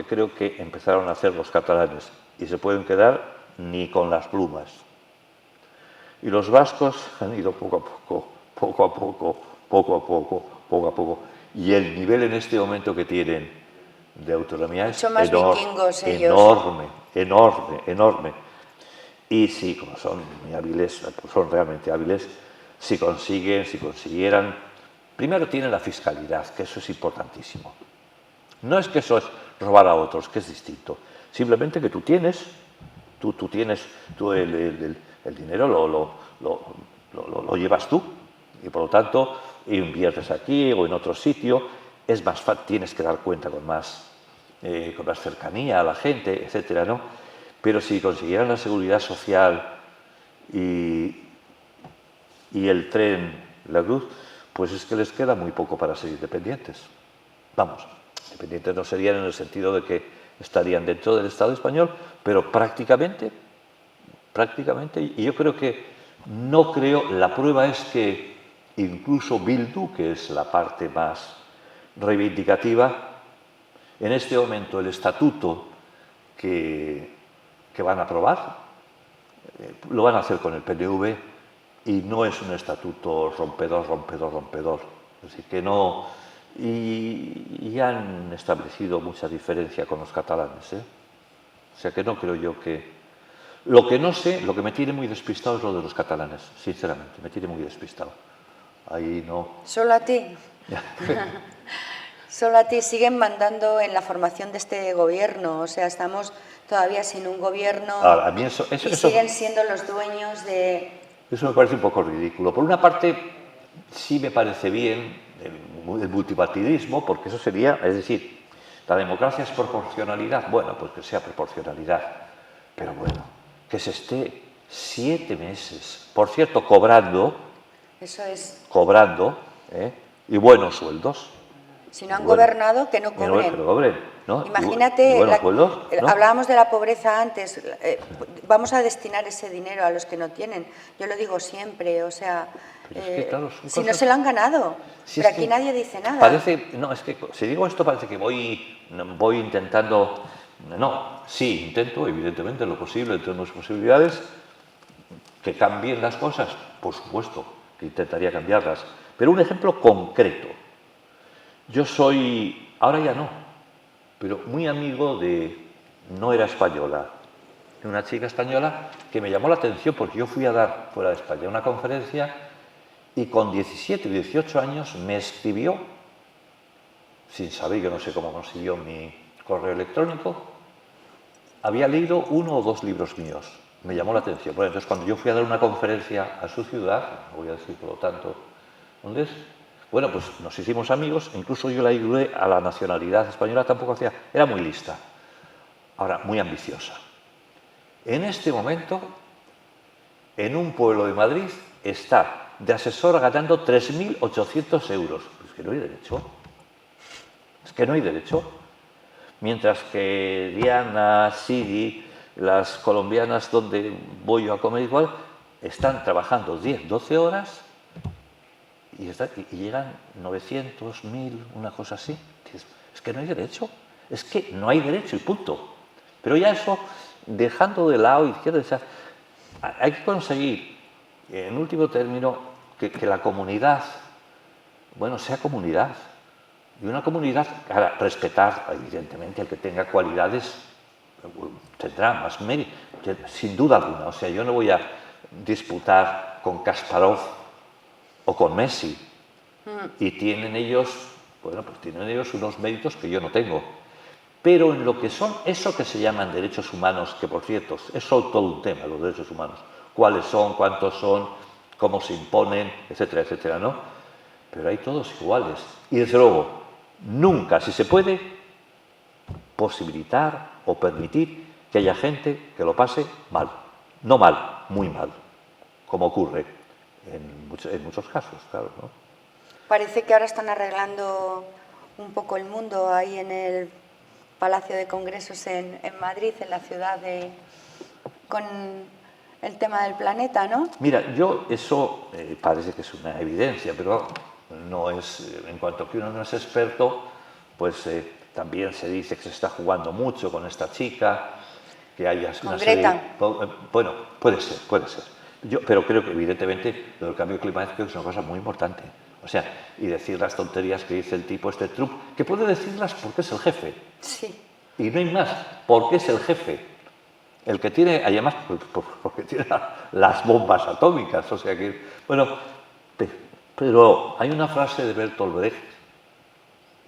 creo que empezaron a hacer los catalanes, y se pueden quedar ni con las plumas. Y los vascos han ido poco a poco, y el nivel en este momento que tienen de autonomía es enorme. Y sí, como son muy hábiles, son realmente hábiles, si consiguieran, primero tienen la fiscalidad, que eso es importantísimo. No es que eso es robar a otros, que es distinto. Simplemente que tú tienes el dinero lo llevas tú y por lo tanto inviertes aquí o en otro sitio, es más fácil, tienes que dar cuenta con más cercanía a la gente, etcétera, ¿no? Pero si consiguieran la seguridad social y el tren, la cruz, pues es que les queda muy poco para ser independientes. Vamos, independientes no serían en el sentido de que estarían dentro del Estado español, pero prácticamente, y yo creo la prueba es que incluso Bildu, que es la parte más reivindicativa, en este momento el estatuto que van a aprobar lo van a hacer con el PNV y no es un estatuto rompedor. Así que no... Y han establecido mucha diferencia con los catalanes, O sea que no creo yo que... Lo que no sé, lo que me tiene muy despistado es lo de los catalanes, sinceramente, me tiene muy despistado. Ahí no... ¿Solo a ti? Solo a ti siguen mandando en la formación de este gobierno, o sea, estamos todavía sin un gobierno a mí eso, y siguen siendo los dueños de... Eso me parece un poco ridículo. Por una parte, sí me parece bien el multipartidismo, porque eso sería, es decir, la democracia es proporcionalidad, bueno, pues que sea proporcionalidad, pero bueno, que se esté 7 meses, por cierto, cobrando, Eso es. y buenos sueldos, Si no han Bueno, gobernado, que no pero cobren. cobren, ¿no? Imagínate, Y buenos sueldos, ¿no? hablábamos de la pobreza antes, vamos a destinar ese dinero a los que no tienen. Yo lo digo siempre, o sea, Pero es que, claro, son si no cosas- se lo han ganado, Si pero es aquí que nadie dice nada. Parece, no, es que si digo esto parece que voy intentando, no, sí, intento, evidentemente, lo posible, entre mis posibilidades, que cambien las cosas, por supuesto, que intentaría cambiarlas. Pero un ejemplo concreto. Yo soy, ahora ya no, pero muy amigo de, no era española, de una chica española que me llamó la atención porque yo fui a dar fuera de España una conferencia y con 17 o 18 años me escribió, sin saber, yo no sé cómo consiguió mi correo electrónico, había leído 1 o 2 libros míos. Me llamó la atención. Bueno, entonces cuando yo fui a dar una conferencia a su ciudad, no voy a decir por lo tanto dónde es, bueno, pues nos hicimos amigos, incluso yo la ayudé a la nacionalidad española, tampoco hacía, era muy lista, ahora muy ambiciosa. En este momento, en un pueblo de Madrid, está de asesora ganando 3.800 euros. Es que no hay derecho. Es que no hay derecho. Mientras que Diana, Siri, las colombianas donde voy yo a comer igual, están trabajando 10, 12 horas y llegan 900, 1.000, una cosa así. Es que no hay derecho. Es que no hay derecho y punto. Pero ya eso, dejando de lado izquierda, o sea, hay que conseguir, en último término, que la comunidad, bueno, sea comunidad. Y una comunidad, para respetar, evidentemente, el que tenga cualidades, tendrá más mérito, sin duda alguna. O sea, yo no voy a disputar con Kasparov o con Messi. Y tienen ellos, bueno, pues tienen ellos unos méritos que yo no tengo. Pero en lo que son, eso que se llaman derechos humanos, que por cierto, es todo un tema, los derechos humanos. Cuáles son, cuántos son, cómo se imponen, etcétera, etcétera, ¿no? Pero hay todos iguales. Y desde luego, nunca, si se puede, posibilitar o permitir que haya gente que lo pase mal. No mal, muy mal, como ocurre en muchos casos, claro, ¿no? Parece que ahora están arreglando un poco el mundo ahí en el Palacio de Congresos en Madrid, en la ciudad con el tema del planeta, ¿no? Mira, yo eso parece que es una evidencia, pero no es, en cuanto que uno no es experto, pues también se dice que se está jugando mucho con esta chica, que haya Con Greta. Bueno, puede ser, puede ser. Pero creo que evidentemente lo del cambio climático es una cosa muy importante. O sea, y decir las tonterías que dice el tipo este Trump, que puede decirlas porque es el jefe. Sí. Y no hay más, porque es el jefe. El que tiene, además, porque tiene las bombas atómicas, o sea que, bueno, pero hay una frase de Bertolt Brecht,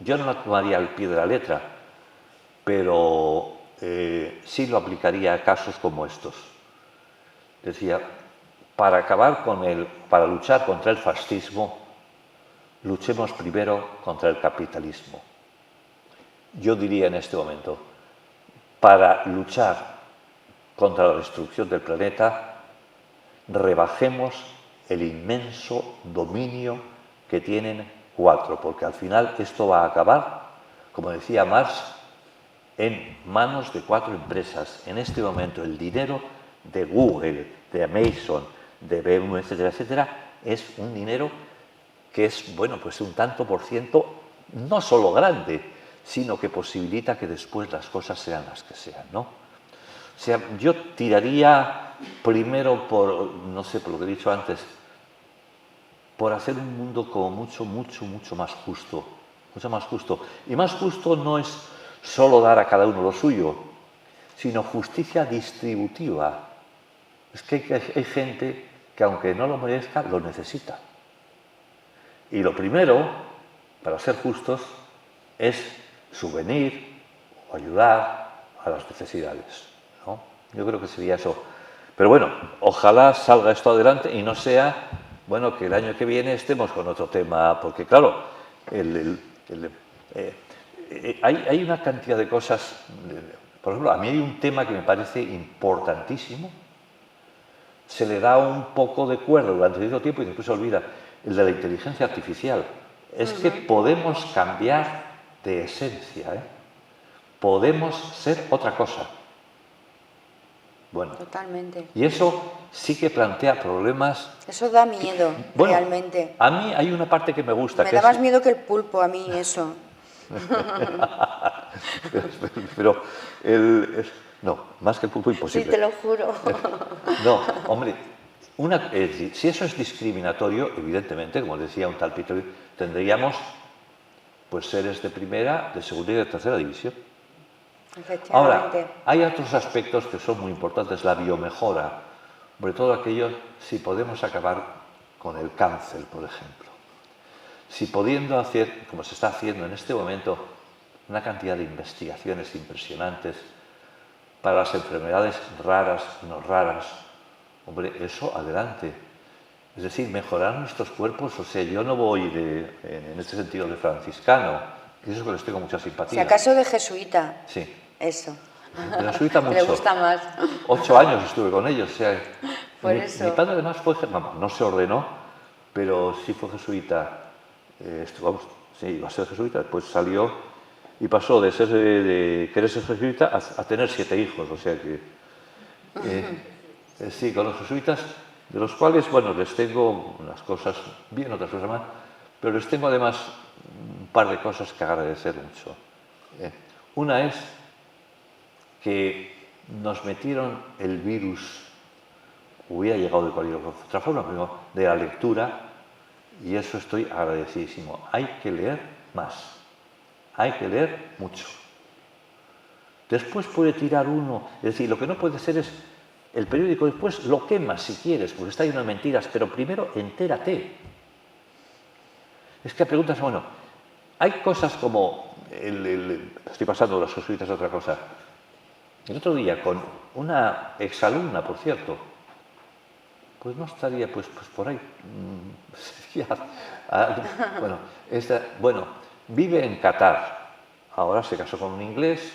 yo no la tomaría al pie de la letra, pero sí lo aplicaría a casos como estos. Decía, para luchar contra el fascismo, luchemos primero contra el capitalismo. Yo diría en este momento, para luchar contra la destrucción del planeta, rebajemos el inmenso dominio que tienen 4, porque al final esto va a acabar, como decía Marx, en manos de 4 empresas. En este momento el dinero de Google, de Amazon, de BMW, etcétera, etcétera, es un dinero que es, bueno, pues un tanto por ciento, no solo grande, sino que posibilita que después las cosas sean las que sean, ¿no? O sea, yo tiraría primero por, no sé, por lo que he dicho antes, por hacer un mundo como mucho, mucho, mucho más justo. Mucho más justo. Y más justo no es solo dar a cada uno lo suyo, sino justicia distributiva. Es que hay gente que aunque no lo merezca, lo necesita. Y lo primero, para ser justos, es subvenir o ayudar a las necesidades, ¿no? Yo creo que sería eso. Pero bueno, ojalá salga esto adelante y no sea, bueno, que el año que viene estemos con otro tema, porque claro, hay una cantidad de cosas. Por ejemplo, a mí hay un tema que me parece importantísimo. Se le da un poco de cuerda durante cierto tiempo y después se olvida, el de la inteligencia artificial. es que podemos cambiar de esencia, ¿eh? Podemos ser otra cosa. Bueno, Totalmente. y eso sí que plantea problemas. Eso da miedo, Bueno, realmente. a mí hay una parte que me gusta. Me que da es... más miedo que el pulpo, a mí, eso. Pero no, más que el pulpo imposible. Sí, te lo juro. No, hombre, es decir, si eso es discriminatorio, evidentemente, como decía un tal Peter, tendríamos pues seres de primera, de segunda y de tercera división. Ahora, Efectivamente. hay otros aspectos que son muy importantes, la biomejora, sobre todo aquello, si podemos acabar con el cáncer, por ejemplo. Si pudiendo hacer, como se está haciendo en este momento, una cantidad de investigaciones impresionantes para las enfermedades raras y no raras, hombre, eso adelante. Es decir, mejorar nuestros cuerpos, o sea, yo no voy en este sentido de franciscano, y eso es que les tengo mucha simpatía. Si acaso de jesuita. Sí. Eso. De jesuita mucho. Le gusta más. 8 años estuve con ellos, o sea, Eso. mi padre además fue, no se ordenó, pero sí fue jesuita, sí, iba a ser jesuita, después salió y pasó de querer ser jesuita a tener 7 hijos, o sea que, sí, con los jesuitas, de los cuales, bueno, les tengo unas cosas bien, otras cosas mal, pero les tengo además un par de cosas que agradecer mucho. Una es que nos metieron el virus, hubiera llegado de cualquier otra forma, primero de la lectura, y eso estoy agradecidísimo. Hay que leer más, hay que leer mucho. Después puede tirar uno, es decir, lo que no puede ser es el periódico, después lo quemas si quieres, porque está lleno de mentiras, pero primero entérate. Es que preguntas, bueno, hay cosas como, estoy pasando de los jesuitas a otra cosa. El otro día, con una exalumna, por cierto, pues no estaría pues por ahí. Bueno, vive en Qatar. Ahora se casó con un inglés.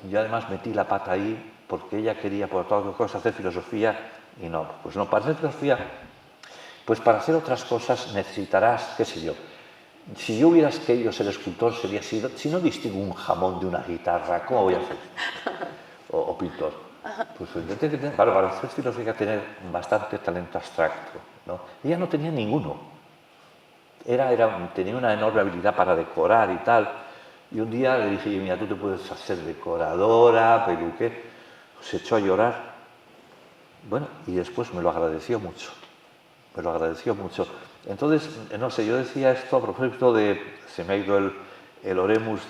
Y además metí la pata ahí porque ella quería, por todas cosas, hacer filosofía. Y no, pues no, para hacer filosofía, pues para hacer otras cosas necesitarás, qué sé yo. Si yo hubiera querido ser escultor, sería así. Si no distingo un jamón de una guitarra, ¿cómo voy a ser? O pintor. Pues claro, para hacer filosofía hay que tener bastante talento abstracto, ¿no? Ella no tenía ninguno. Tenía una enorme habilidad para decorar y tal. Y un día le dije, mira, tú te puedes hacer decoradora, peluque. Se echó a llorar. Bueno, y después me lo agradeció mucho. Me lo agradeció mucho. Entonces, no sé, yo decía esto a propósito se me ha ido el oremus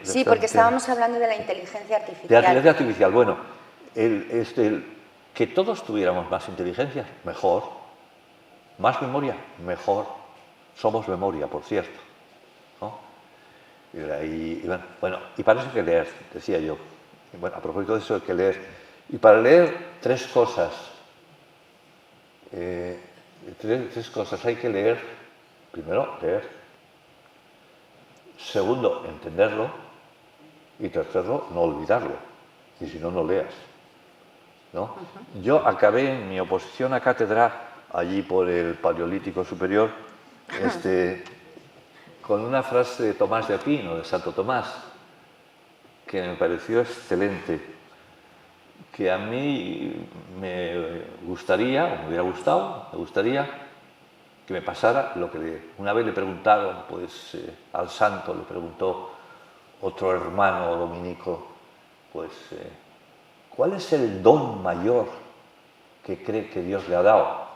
sí, porque estábamos hablando de la inteligencia artificial. De la inteligencia artificial, bueno, que todos tuviéramos más inteligencia, mejor. Más memoria, mejor. Somos memoria, por cierto, ¿no? Y para eso hay que leer, decía yo. Bueno, a propósito de eso hay que leer. Y para leer, tres cosas. Tres cosas hay que leer. Primero, leer. Segundo, entenderlo. Y tercero, no olvidarlo. Y si no, no leas, ¿no? Yo acabé en mi oposición a cátedra, allí por el Paleolítico Superior, con una frase de Tomás de Aquino, de Santo Tomás, que me pareció excelente, que a mí me gustaría que me pasara lo que una vez le preguntaron, pues al santo le preguntó otro hermano dominico, pues, ¿cuál es el don mayor que cree que Dios le ha dado?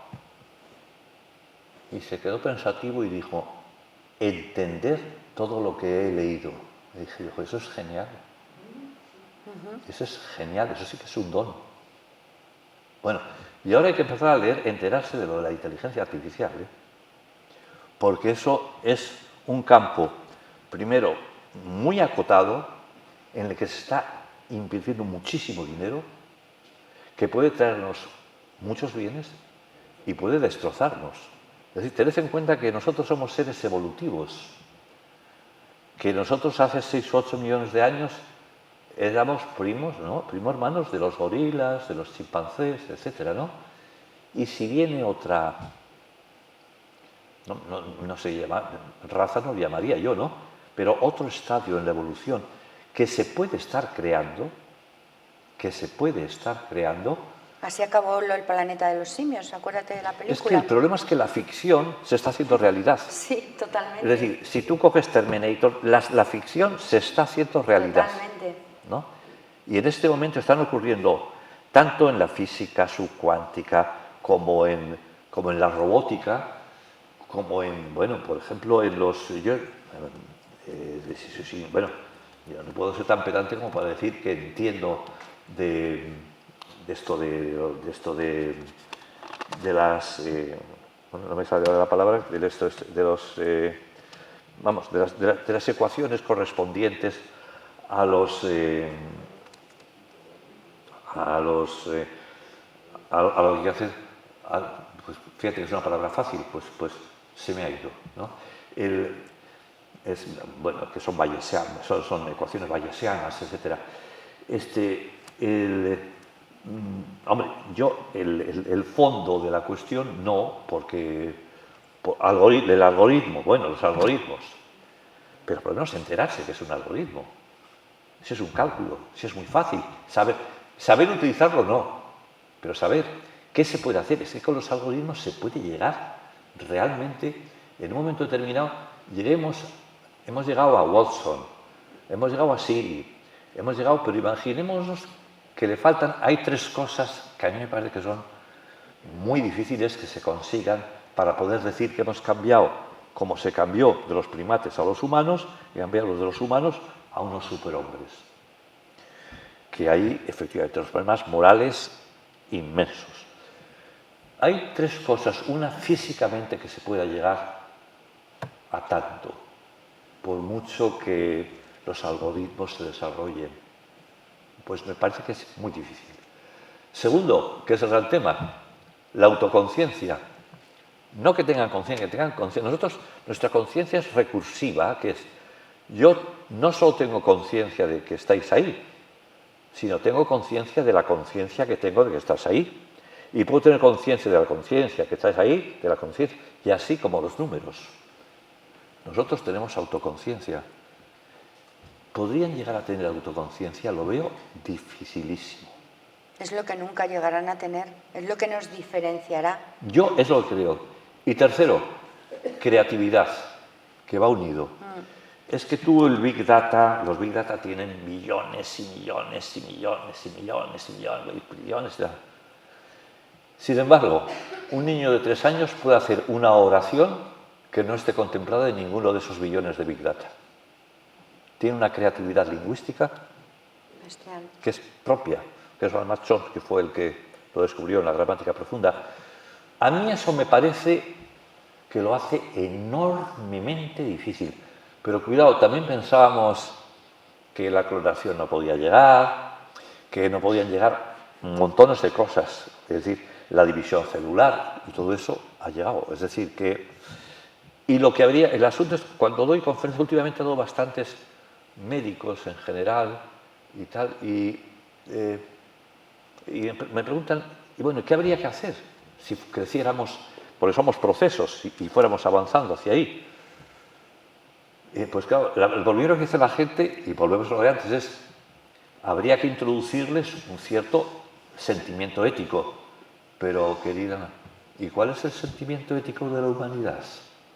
Y se quedó pensativo y dijo, entender todo lo que he leído. Y dije, eso es genial. Eso es genial, eso sí que es un don. Bueno, y ahora hay que empezar a leer, enterarse de lo de la inteligencia artificial, porque eso es un campo, primero, muy acotado, en el que se está invirtiendo muchísimo dinero, que puede traernos muchos bienes y puede destrozarnos. Es decir, tened en cuenta que nosotros somos seres evolutivos, que nosotros hace 6 o 8 millones de años éramos primos, ¿no? Primos hermanos de los gorilas, de los chimpancés, etcétera, ¿no? Y si viene otra no se llama, raza no lo llamaría yo, ¿no? Pero otro estadio en la evolución que se puede estar creando, Así acabó el planeta de los simios, acuérdate de la película. Es que el problema es que la ficción se está haciendo realidad. Sí, totalmente. Es decir, si tú coges Terminator, la ficción se está haciendo realidad. Totalmente. ¿No? Y en este momento están ocurriendo, tanto en la física subcuántica como en la robótica, como en, bueno, por ejemplo, en los... bueno, yo no puedo ser tan pedante como para decir que entiendo de las... bueno, no me sale la palabra, de las ecuaciones correspondientes a lo que hace, pues fíjate que es una palabra fácil, pues se me ha ido, ¿no? Bueno, que son bayesianas, son ecuaciones bayesianas, etc. Hombre, yo el fondo de la cuestión no, porque el algoritmo, bueno, los algoritmos, pero por lo menos enterarse que es un algoritmo. Si es un cálculo, si es muy fácil. Saber utilizarlo no, pero saber qué se puede hacer. Es que con los algoritmos se puede llegar realmente, en un momento determinado, hemos llegado a Watson, hemos llegado a Siri, pero imaginémonos que le faltan, hay 3 cosas que a mí me parece que son muy difíciles que se consigan para poder decir que hemos cambiado, como se cambió de los primates a los humanos, y cambiado de los humanos a unos superhombres. Que hay, efectivamente, los problemas morales inmensos. Hay 3 cosas. Una, físicamente, que se pueda llegar a tanto, por mucho que los algoritmos se desarrollen. Pues me parece que es muy difícil. Segundo, que es el gran tema, la autoconciencia. No que tengan conciencia, que tengan conciencia. Nuestra conciencia es recursiva, que es, yo no solo tengo conciencia de que estáis ahí, sino tengo conciencia de la conciencia que tengo de que estás ahí. Y puedo tener conciencia de la conciencia que estáis ahí, de la conciencia, y así como los números. Nosotros tenemos autoconciencia. ¿Podrían llegar a tener autoconciencia? Lo veo dificilísimo. Es lo que nunca llegarán a tener, es lo que nos diferenciará. Yo es lo que creo. Y tercero, creatividad, que va unido. Es que tú los Big Data tienen millones y millones y millones y millones y millones y billones. Sin embargo, un niño de 3 años puede hacer una oración que no esté contemplada en ninguno de esos billones de Big Data. Tiene una creatividad lingüística que es propia, que es Ralph Chomsky, que fue el que lo descubrió en la gramática profunda. A mí eso me parece que lo hace enormemente difícil. Pero cuidado, también pensábamos que la clonación no podía llegar, que no podían llegar montones de cosas, es decir, la división celular y todo eso ha llegado. Es decir, que... Y lo que habría... El asunto es, cuando doy conferencias, últimamente he dado bastantes médicos en general y tal, y me preguntan, y bueno, ¿qué habría que hacer si creciéramos, porque somos procesos, y fuéramos avanzando hacia ahí? Pues claro, el primero que dice la gente, y volvemos a lo de antes, es habría que introducirles un cierto sentimiento ético. Pero, querida, ¿y cuál es el sentimiento ético de la humanidad?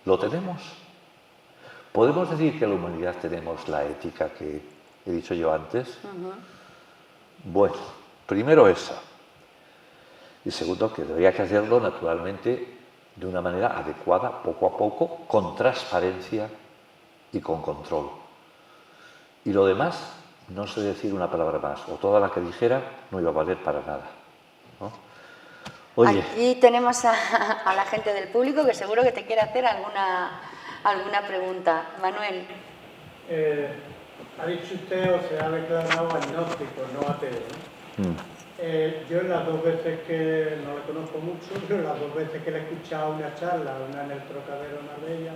¿Lo tenemos? ¿Podemos decir que en la humanidad tenemos la ética que he dicho yo antes? Bueno, primero esa. Y segundo, que debería que hacerlo naturalmente de una manera adecuada, poco a poco, con transparencia y con control. Y lo demás, no sé decir una palabra más, o toda la que dijera no iba a valer para nada, ¿no? Oye. Aquí tenemos a la gente del público que seguro que te quiere hacer alguna pregunta. Manuel. Ha dicho usted, o se ha declarado agnóstico, no ateo, ¿no? Yo las 2 veces que, no le conozco mucho, pero las 2 veces que le he escuchado una charla, una en el Trocadero Marbella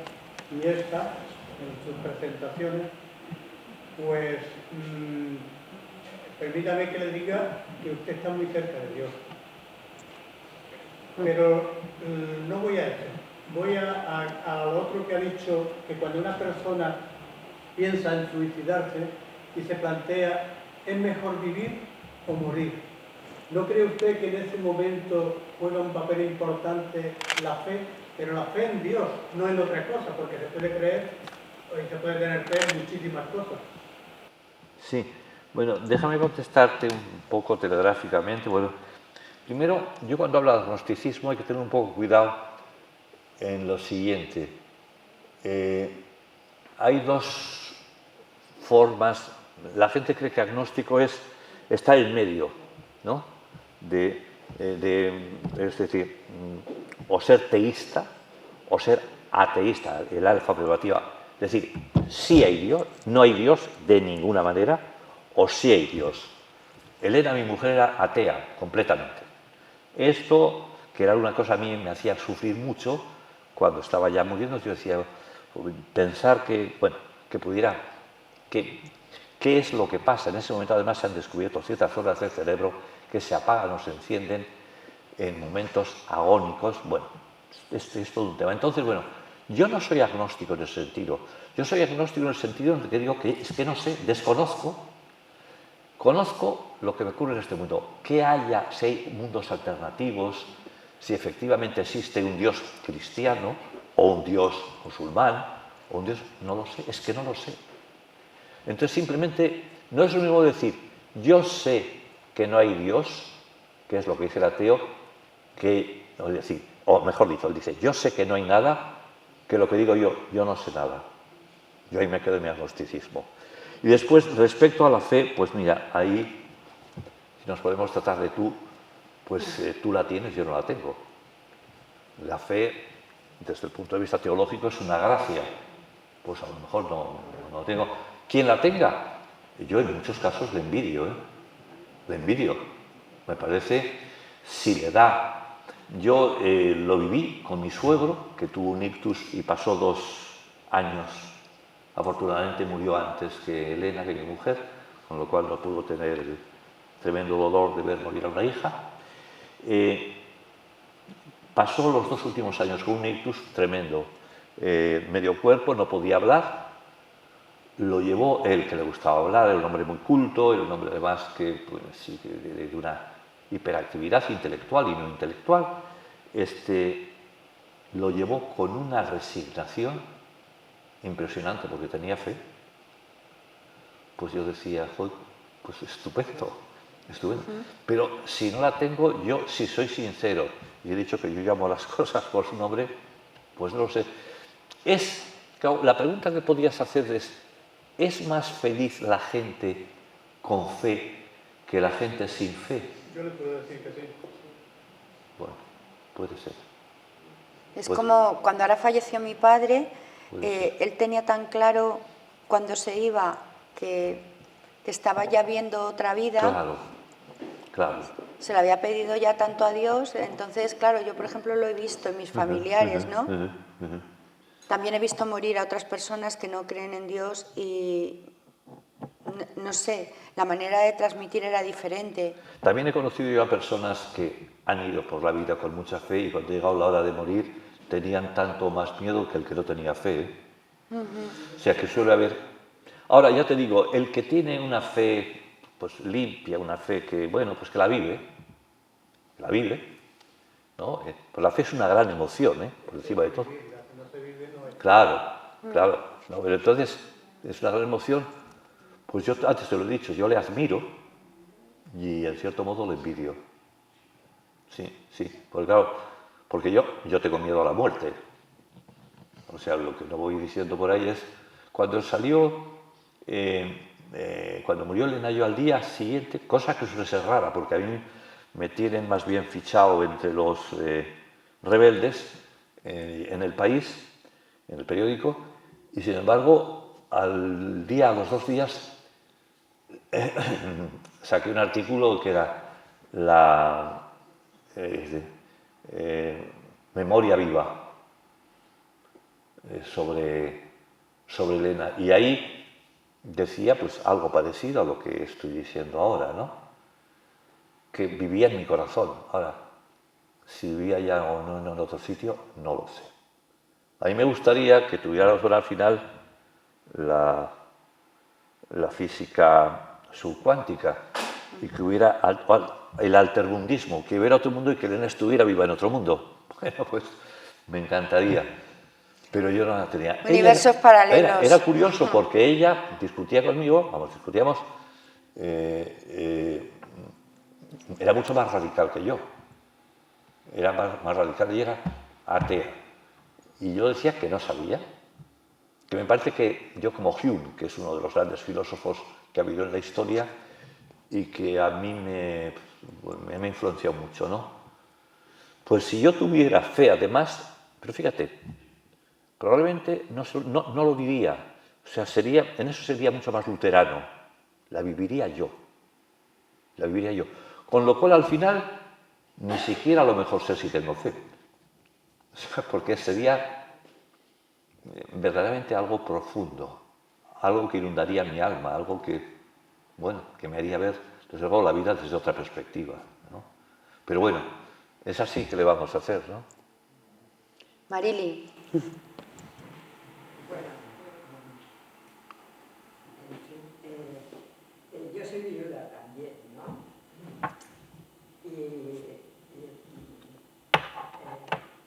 y esta, en sus presentaciones, pues permítame que le diga que usted está muy cerca de Dios. Pero no voy a eso, voy a dicho que cuando una persona piensa en suicidarse y se plantea, ¿es mejor vivir o morir? ¿No cree usted que en ese momento juega un papel importante la fe? Pero la fe en Dios, no en otra cosa, porque se puede creer y se puede tener fe en muchísimas cosas. Sí, bueno, déjame contestarte un poco telegráficamente. Bueno, primero, yo cuando hablo de agnosticismo hay que tener un poco cuidado en lo siguiente. Hay dos formas. La gente cree que agnóstico está en medio, ¿no? Es decir, o ser teísta o ser ateísta, el alfa prerrogativa. Es decir, sí hay Dios, no hay Dios de ninguna manera, o sí hay Dios. Elena, mi mujer, era atea completamente. Esto, que era una cosa a mí me hacía sufrir mucho, cuando estaba ya muriendo, yo decía, pensar que, bueno, que pudiera, ¿qué es lo que pasa? En ese momento además se han descubierto ciertas zonas del cerebro que se apagan o se encienden en momentos agónicos. Bueno, este es todo un tema. Entonces, bueno, yo no soy agnóstico en ese sentido. Yo soy agnóstico en el sentido en que digo que es que no sé, desconozco. Conozco lo que me ocurre en este mundo, que haya, si hay mundos alternativos, si efectivamente existe un Dios cristiano o un Dios musulmán o un Dios, no lo sé, es que no lo sé. Entonces simplemente no es lo mismo decir, yo sé que no hay Dios, que es lo que dice el ateo, o mejor dicho, él dice, yo sé que no hay nada, que lo que digo yo no sé nada. Yo ahí me quedo en mi agnosticismo. Y después, respecto a la fe, pues mira, ahí, si nos podemos tratar de tú, pues tú la tienes, yo no la tengo. La fe, desde el punto de vista teológico, es una gracia. Pues a lo mejor no tengo. Quien la tenga, yo en muchos casos le envidio, ¿eh? Le envidio. Me parece, si le da. Yo lo viví con mi suegro, que tuvo un ictus y pasó 2 años. Afortunadamente murió antes que Elena, que mi mujer, con lo cual no pudo tener el tremendo dolor de ver morir a una hija. Pasó los 2 últimos años con un ictus tremendo. Medio cuerpo, no podía hablar. Lo llevó él, que le gustaba hablar, era un hombre muy culto, era un hombre además que, pues, sí, de una hiperactividad intelectual y no intelectual. Lo llevó con una resignación impresionante porque tenía fe. Pues yo decía, pues estupendo, estupendo. Pero si no la tengo, yo, si soy sincero, y he dicho que yo llamo a las cosas por su nombre, pues no lo sé. Claro, la pregunta que podrías hacer ¿es más feliz la gente con fe que la gente sin fe? Yo le puedo decir que sí. Bueno, puede ser. Es como cuando ahora falleció mi padre, él tenía tan claro cuando se iba que estaba ya viendo otra vida. Claro, claro. Se le había pedido ya tanto a Dios, entonces, claro, yo por ejemplo lo he visto en mis familiares, ¿no? También he visto morir a otras personas que no creen en Dios y, no sé, la manera de transmitir era diferente. También he conocido yo a personas que han ido por la vida con mucha fe y cuando ha llegado la hora de morir tenían tanto más miedo que el que no tenía fe. O sea que suele haber... Ahora, ya te digo, el que tiene una fe pues limpia, una fe que, bueno, pues que la vive, ¿no? Pues la fe es una gran emoción, por encima de todo. Claro, claro. ¿No? Pero entonces, es una gran emoción. Pues yo antes te lo he dicho, yo le admiro y en cierto modo le envidio. Sí, porque claro, porque yo tengo miedo a la muerte. O sea, lo que no voy diciendo por ahí es, cuando cuando murió Elena, yo al día siguiente, cosa que suele ser rara, porque a mí me tienen más bien fichado entre los rebeldes en el país, en el periódico, y sin embargo, a los 2 días, saqué un artículo que era la memoria viva sobre Elena. Y ahí decía pues algo parecido a lo que estoy diciendo ahora, ¿no? Que vivía en mi corazón. Ahora, si vivía ya o no en otro sitio, no lo sé. A mí me gustaría que tuviéramos al final la física subcuántica y que hubiera el altermundismo, que hubiera otro mundo y que Elena estuviera viva en otro mundo. Bueno, pues me encantaría, pero yo no la tenía. Universos paralelos. Era curioso porque ella discutía conmigo, discutíamos, era mucho más radical que yo. Era más radical y era atea. Y yo decía que no sabía. Que me parece que yo, como Hume, que es uno de los grandes filósofos que ha habido en la historia y que a mí me ha influenciado mucho, ¿no? Pues si yo tuviera fe, además, pero fíjate, probablemente no lo diría, o sea, en eso sería mucho más luterano, la viviría yo, Con lo cual, al final, ni siquiera a lo mejor sé si tengo fe, o sea, porque sería verdaderamente algo profundo, algo que inundaría mi alma, algo que, bueno, que me haría ver, desde luego, la vida desde otra perspectiva, ¿no? Pero bueno, es así que le vamos a hacer, ¿no? Marili. Bueno, yo soy viuda también, ¿no? Y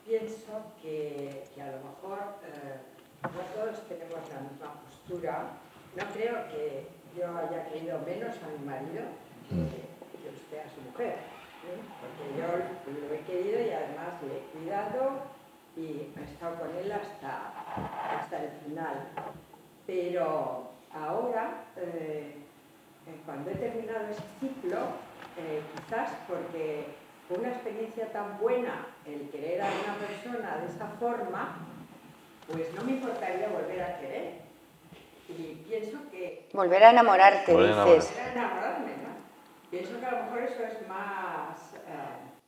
pienso que a lo mejor no todos tenemos la misma postura. No creo que yo haya querido menos a mi marido que usted a su mujer, ¿eh? Porque yo lo he querido y además le he cuidado y he estado con él hasta el final. Pero ahora, cuando he terminado ese ciclo, quizás porque fue una experiencia tan buena el querer a una persona de esa forma, pues no me importaría volver a querer. Y pienso que... Volver a enamorarte, dices. Volver a enamorarme, ¿no? Pienso que a lo mejor eso es más...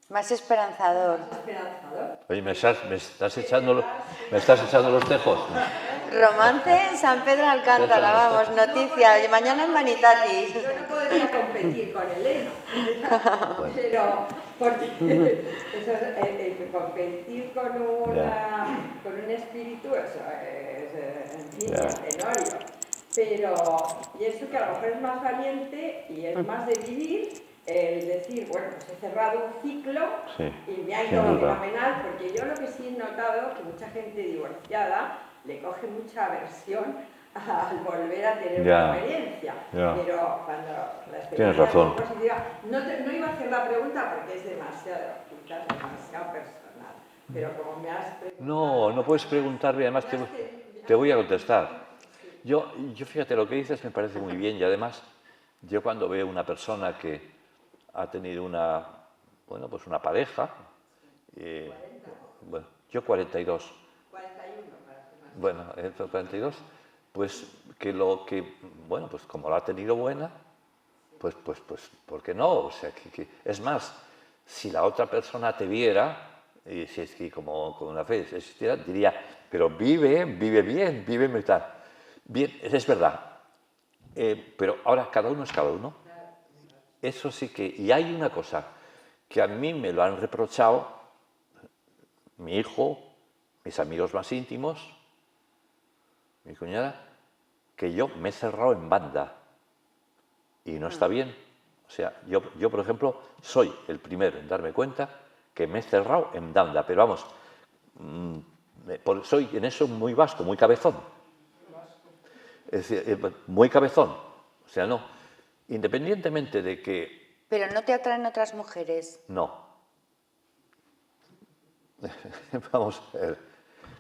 Más esperanzador. Más esperanzador. Oye, ¿me estás echando los tejos? Romance en San Pedro Alcántara, vamos, noticia. Y mañana en Vanitatis. Yo no podría competir con Elena, pero porque eso es, competir con un espíritu, eso es, en fin, tenorio. Pero, y eso que a lo mejor es más valiente y es más de vivir, el decir, bueno, pues he cerrado un ciclo y me ha ido fenomenal, porque yo lo que sí he notado que mucha gente divorciada le coge mucha aversión al volver a tener una experiencia. Pero cuando la experiencia es positiva, no iba a hacer la pregunta porque es demasiado personal. Pero como me has preguntado... No puedes preguntarme, además te voy a contestar. Yo fíjate, lo que dices me parece muy bien y además yo cuando veo una persona que ha tenido una pareja, bueno, yo 42. 41 para ser más. Bueno, 42, pues pues como la ha tenido buena, pues, ¿por qué no? O sea, es más, si la otra persona te viera, y si es que como la fe existiera, diría, pero vive bien, vive tal. Bien, es verdad, pero ahora cada uno es cada uno. Eso sí que... Y hay una cosa que a mí me lo han reprochado mi hijo, mis amigos más íntimos, mi cuñada, que yo me he cerrado en banda y no está bien. O sea, yo por ejemplo, soy el primero en darme cuenta que me he cerrado en banda, pero vamos, soy en eso muy vasco, muy cabezón. Es decir, muy cabezón. O sea, no. Independientemente de que... ¿Pero no te atraen otras mujeres? No. Vamos a ver.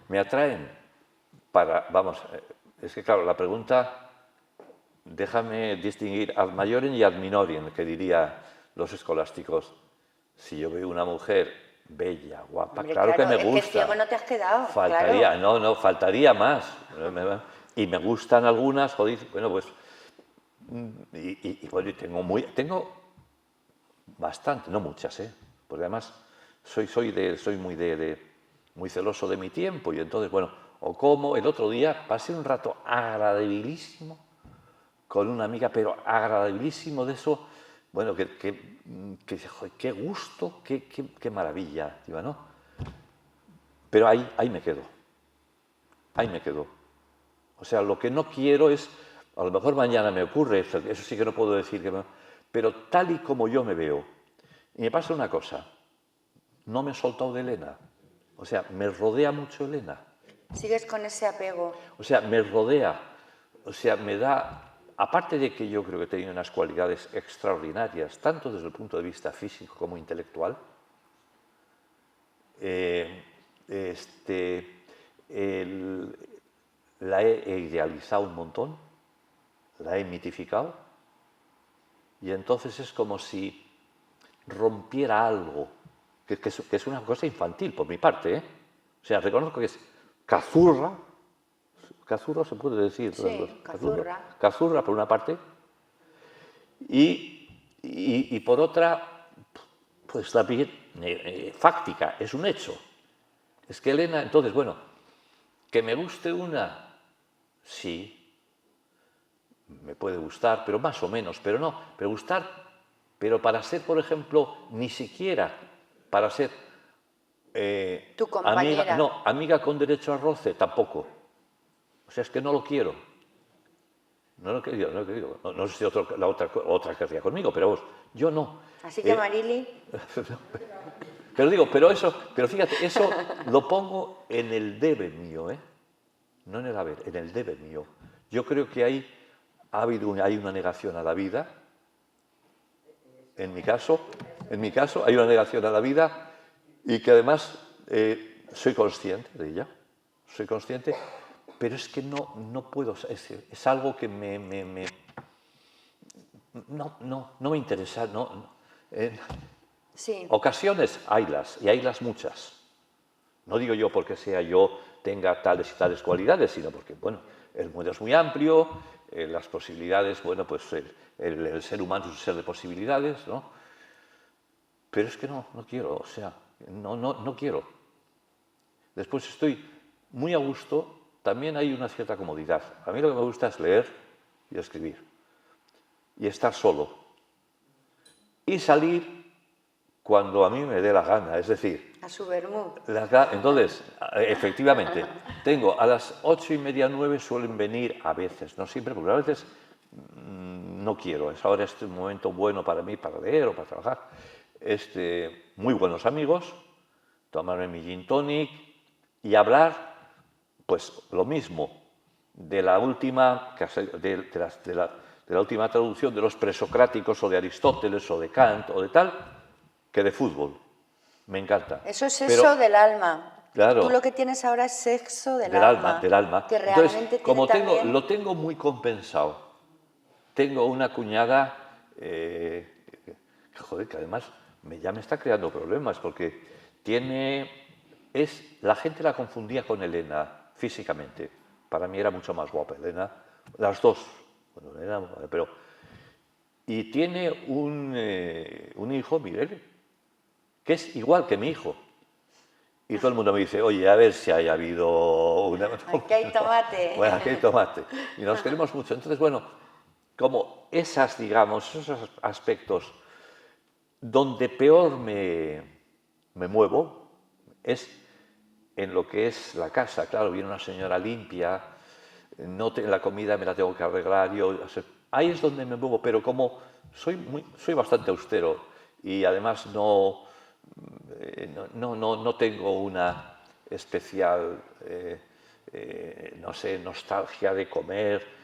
Me atraen es que claro, la pregunta, déjame distinguir ad majorem y ad minorem, que dirían los escolásticos. Si yo veo una mujer bella, guapa, Hombre, claro que me gusta. Es que ciego no te has quedado, Faltaría, claro. Faltaría más. Y me gustan algunas, joder, bueno, pues... Bueno, tengo bastante, no muchas, porque además soy muy celoso de mi tiempo y entonces, bueno, el otro día pasé un rato agradabilísimo con una amiga, pero agradabilísimo de eso, bueno, joder, qué gusto, qué maravilla, ¿no? Pero ahí me quedo. ahí me quedo. O sea, lo que no quiero es, a lo mejor mañana me ocurre, eso sí que no puedo decir, pero tal y como yo me veo. Y me pasa una cosa, no me he soltado de Elena. O sea, me rodea mucho Elena. ¿Sigues con ese apego? O sea, me rodea, o sea, me da, aparte de que yo creo que he tenido unas cualidades extraordinarias, tanto desde el punto de vista físico como intelectual, la he idealizado un montón, la he mitificado, y entonces es como si rompiera algo, que es una cosa infantil por mi parte, ¿eh? O sea, reconozco que es cazurra se puede decir. Sí, cazurra. Cazurra por una parte, y por otra, pues también fáctica, es un hecho. Es que Elena, entonces, bueno, que me guste una, sí, me puede gustar, pero más o menos, pero no, pero gustar, pero para ser, por ejemplo, ni siquiera para ser tu compañera. amiga con derecho a roce, tampoco. O sea, es que no lo quiero. No lo he querido. No sé si la otra querría conmigo, pero vos, yo no. Así que Marili... Pero fíjate, eso lo pongo en el debe mío, ¿eh? No en el haber, en el debe mío. Yo creo que hay una negación a la vida. En mi caso hay una negación a la vida y que además soy consciente de ella. Soy consciente, pero es que no puedo, es algo que no me interesa. Sí. Ocasiones haylas muchas. No digo yo porque tenga tales y tales cualidades, sino porque, bueno, el mundo es muy amplio, las posibilidades, bueno, pues el ser humano es un ser de posibilidades, ¿no? Pero es que no quiero, o sea, no quiero. Después estoy muy a gusto, también hay una cierta comodidad. A mí lo que me gusta es leer y escribir, y estar solo, y salir cuando a mí me dé la gana, es decir... A su vermú. Entonces, efectivamente, tengo a las 8:30, 9 suelen venir a veces, no siempre, porque a veces no quiero, ahora es un momento bueno para mí, para leer o para trabajar. Muy buenos amigos, tomarme mi gin tonic y hablar, pues lo mismo, de la última traducción de los presocráticos o de Aristóteles o de Kant o de tal, que de fútbol. Me encanta. Eso es sexo del alma. Claro. Tú lo que tienes ahora es sexo del alma. Del alma. Que realmente entonces, como también... lo tengo muy compensado. Tengo una cuñada que además ya me está creando problemas porque la gente la confundía con Elena físicamente. Para mí era mucho más guapa Elena. Las dos. Bueno, Elena, pero... Y tiene un hijo, Miguel, que es igual que mi hijo. Y todo el mundo me dice, oye, a ver si haya habido una... Aquí hay tomate. Bueno, aquí hay tomate. Y nos queremos mucho. Entonces, bueno, como esos aspectos donde peor me muevo es en lo que es la casa. Claro, viene una señora limpia, la comida me la tengo que arreglar, ahí es donde me muevo, pero como soy bastante austero y además no tengo una especial, no sé, nostalgia de comer.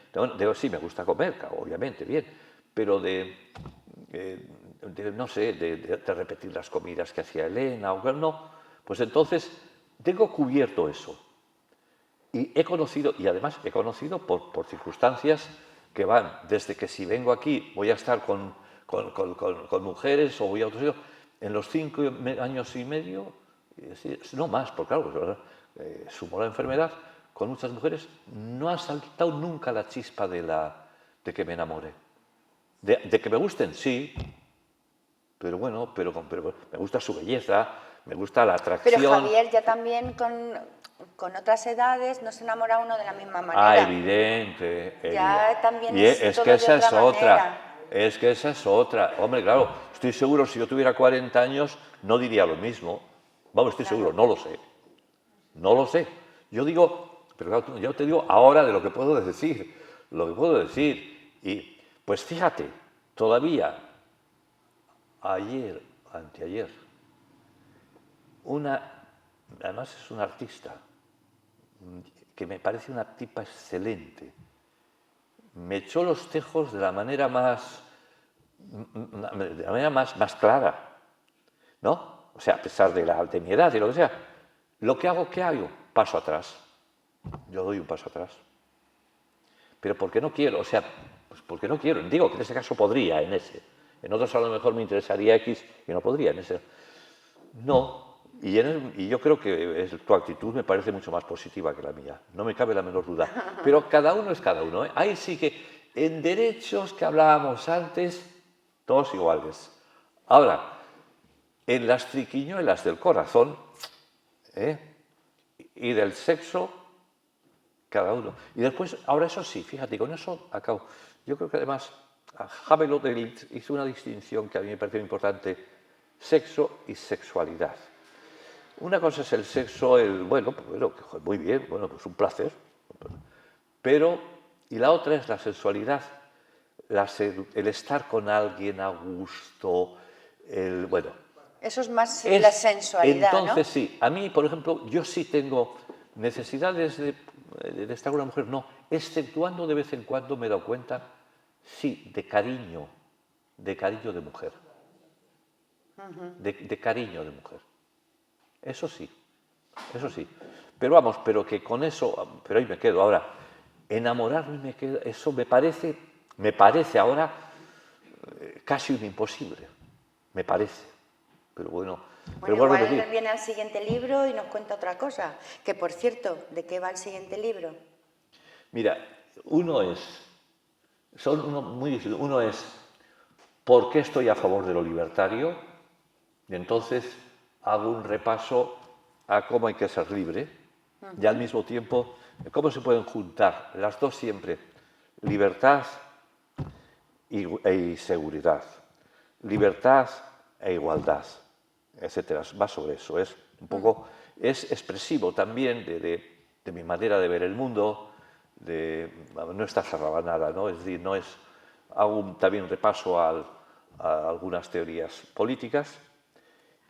Sí, me gusta comer, obviamente, bien, pero no sé, de repetir las comidas que hacía Elena, no, pues entonces tengo cubierto eso. Y además he conocido por circunstancias que van desde que si vengo aquí voy a estar con mujeres o voy a otros sitios, en los 5 años y medio, no más, porque claro, sumó la enfermedad, con muchas mujeres, no ha saltado nunca la chispa de que me enamore. De que me gusten, sí, pero bueno, pero me gusta su belleza, me gusta la atracción. Pero Javier, ya también con otras edades no se enamora uno de la misma manera. Evidente. Ya también es todo que esa de otra es otra. manera. Es que esa es otra. Hombre, claro, estoy seguro, si yo tuviera 40 años, no diría lo mismo. Vamos, estoy seguro, no lo sé. No lo sé. Yo digo, Pero claro, yo te digo ahora de lo que puedo decir, Y pues fíjate, todavía ayer, anteayer, además es una artista, que me parece una tipa excelente, me echó los tejos de la manera más clara, ¿no? O sea, a pesar de mi edad y lo que sea, ¿qué hago? Paso atrás. Yo doy un paso atrás. Pero porque no quiero, o sea, pues porque no quiero. Digo que en ese caso podría, en ese. En otros a lo mejor me interesaría X y no podría, en ese. No. Y yo creo que tu actitud me parece mucho más positiva que la mía. No me cabe la menor duda. Pero cada uno es cada uno, ¿eh? Ahí sí que en derechos que hablábamos antes, todos iguales. Ahora, en las triquiñuelas del corazón y del sexo, cada uno. Y después, ahora eso sí, fíjate, con eso acabo. Yo creo que además Havelock hizo una distinción que a mí me parece muy importante: sexo y sexualidad. Una cosa es el sexo, muy bien, pues un placer. Y la otra es la sensualidad, el estar con alguien a gusto, Eso es más la sensualidad, entonces, ¿no? sí, a mí, por ejemplo, yo sí tengo necesidades de estar con una mujer, no, exceptuando de vez en cuando me he dado cuenta, sí, de cariño de mujer. De cariño de mujer. Eso sí. Pero que con eso, pero ahí me quedo. Ahora, enamorarme eso me parece ahora casi un imposible. Me parece. Pero bueno, Igual viene al siguiente libro y nos cuenta otra cosa. Que, por cierto, ¿de qué va el siguiente libro? Mira, uno es ¿por qué estoy a favor de lo libertario? Y entonces hago un repaso a cómo hay que ser libre y al mismo tiempo cómo se pueden juntar las dos siempre: libertad y seguridad, libertad e igualdad, etcétera. Va sobre eso, es un poco, es expresivo también de mi manera de ver el mundo, no está cerrada nada, ¿no? Es decir, hago también un repaso a algunas teorías políticas.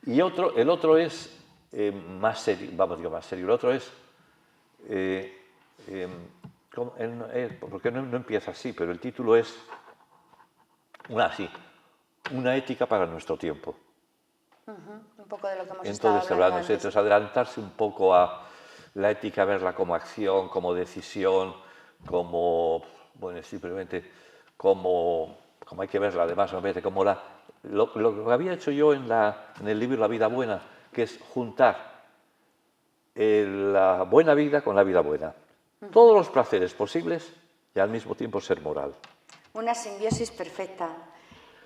Y el otro es más serio, el otro es, porque no empieza así, pero el título es una ética para nuestro tiempo. Un poco de lo que hemos estado hablando antes. Entonces, adelantarse un poco a la ética, verla como acción, como decisión, simplemente como hay que verla, además, como lo que había hecho yo en el libro La vida buena, que es juntar la buena vida con la vida buena. Todos los placeres posibles y al mismo tiempo ser moral. Una simbiosis perfecta.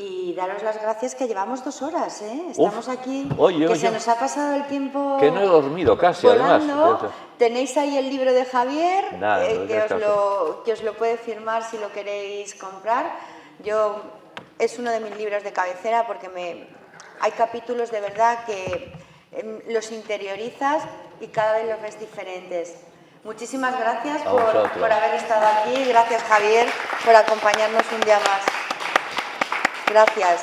Y daros las gracias, que llevamos 2 horas, ¿eh? Estamos aquí, se nos ha pasado el tiempo que no he dormido casi, volando. Además. Tenéis ahí el libro de Javier, que os lo puede firmar si lo queréis comprar. Es uno de mis libros de cabecera porque hay capítulos de verdad que los interiorizas y cada vez los ves diferentes. Muchísimas gracias por haber estado aquí. Gracias, Javier, por acompañarnos un día más. Gracias.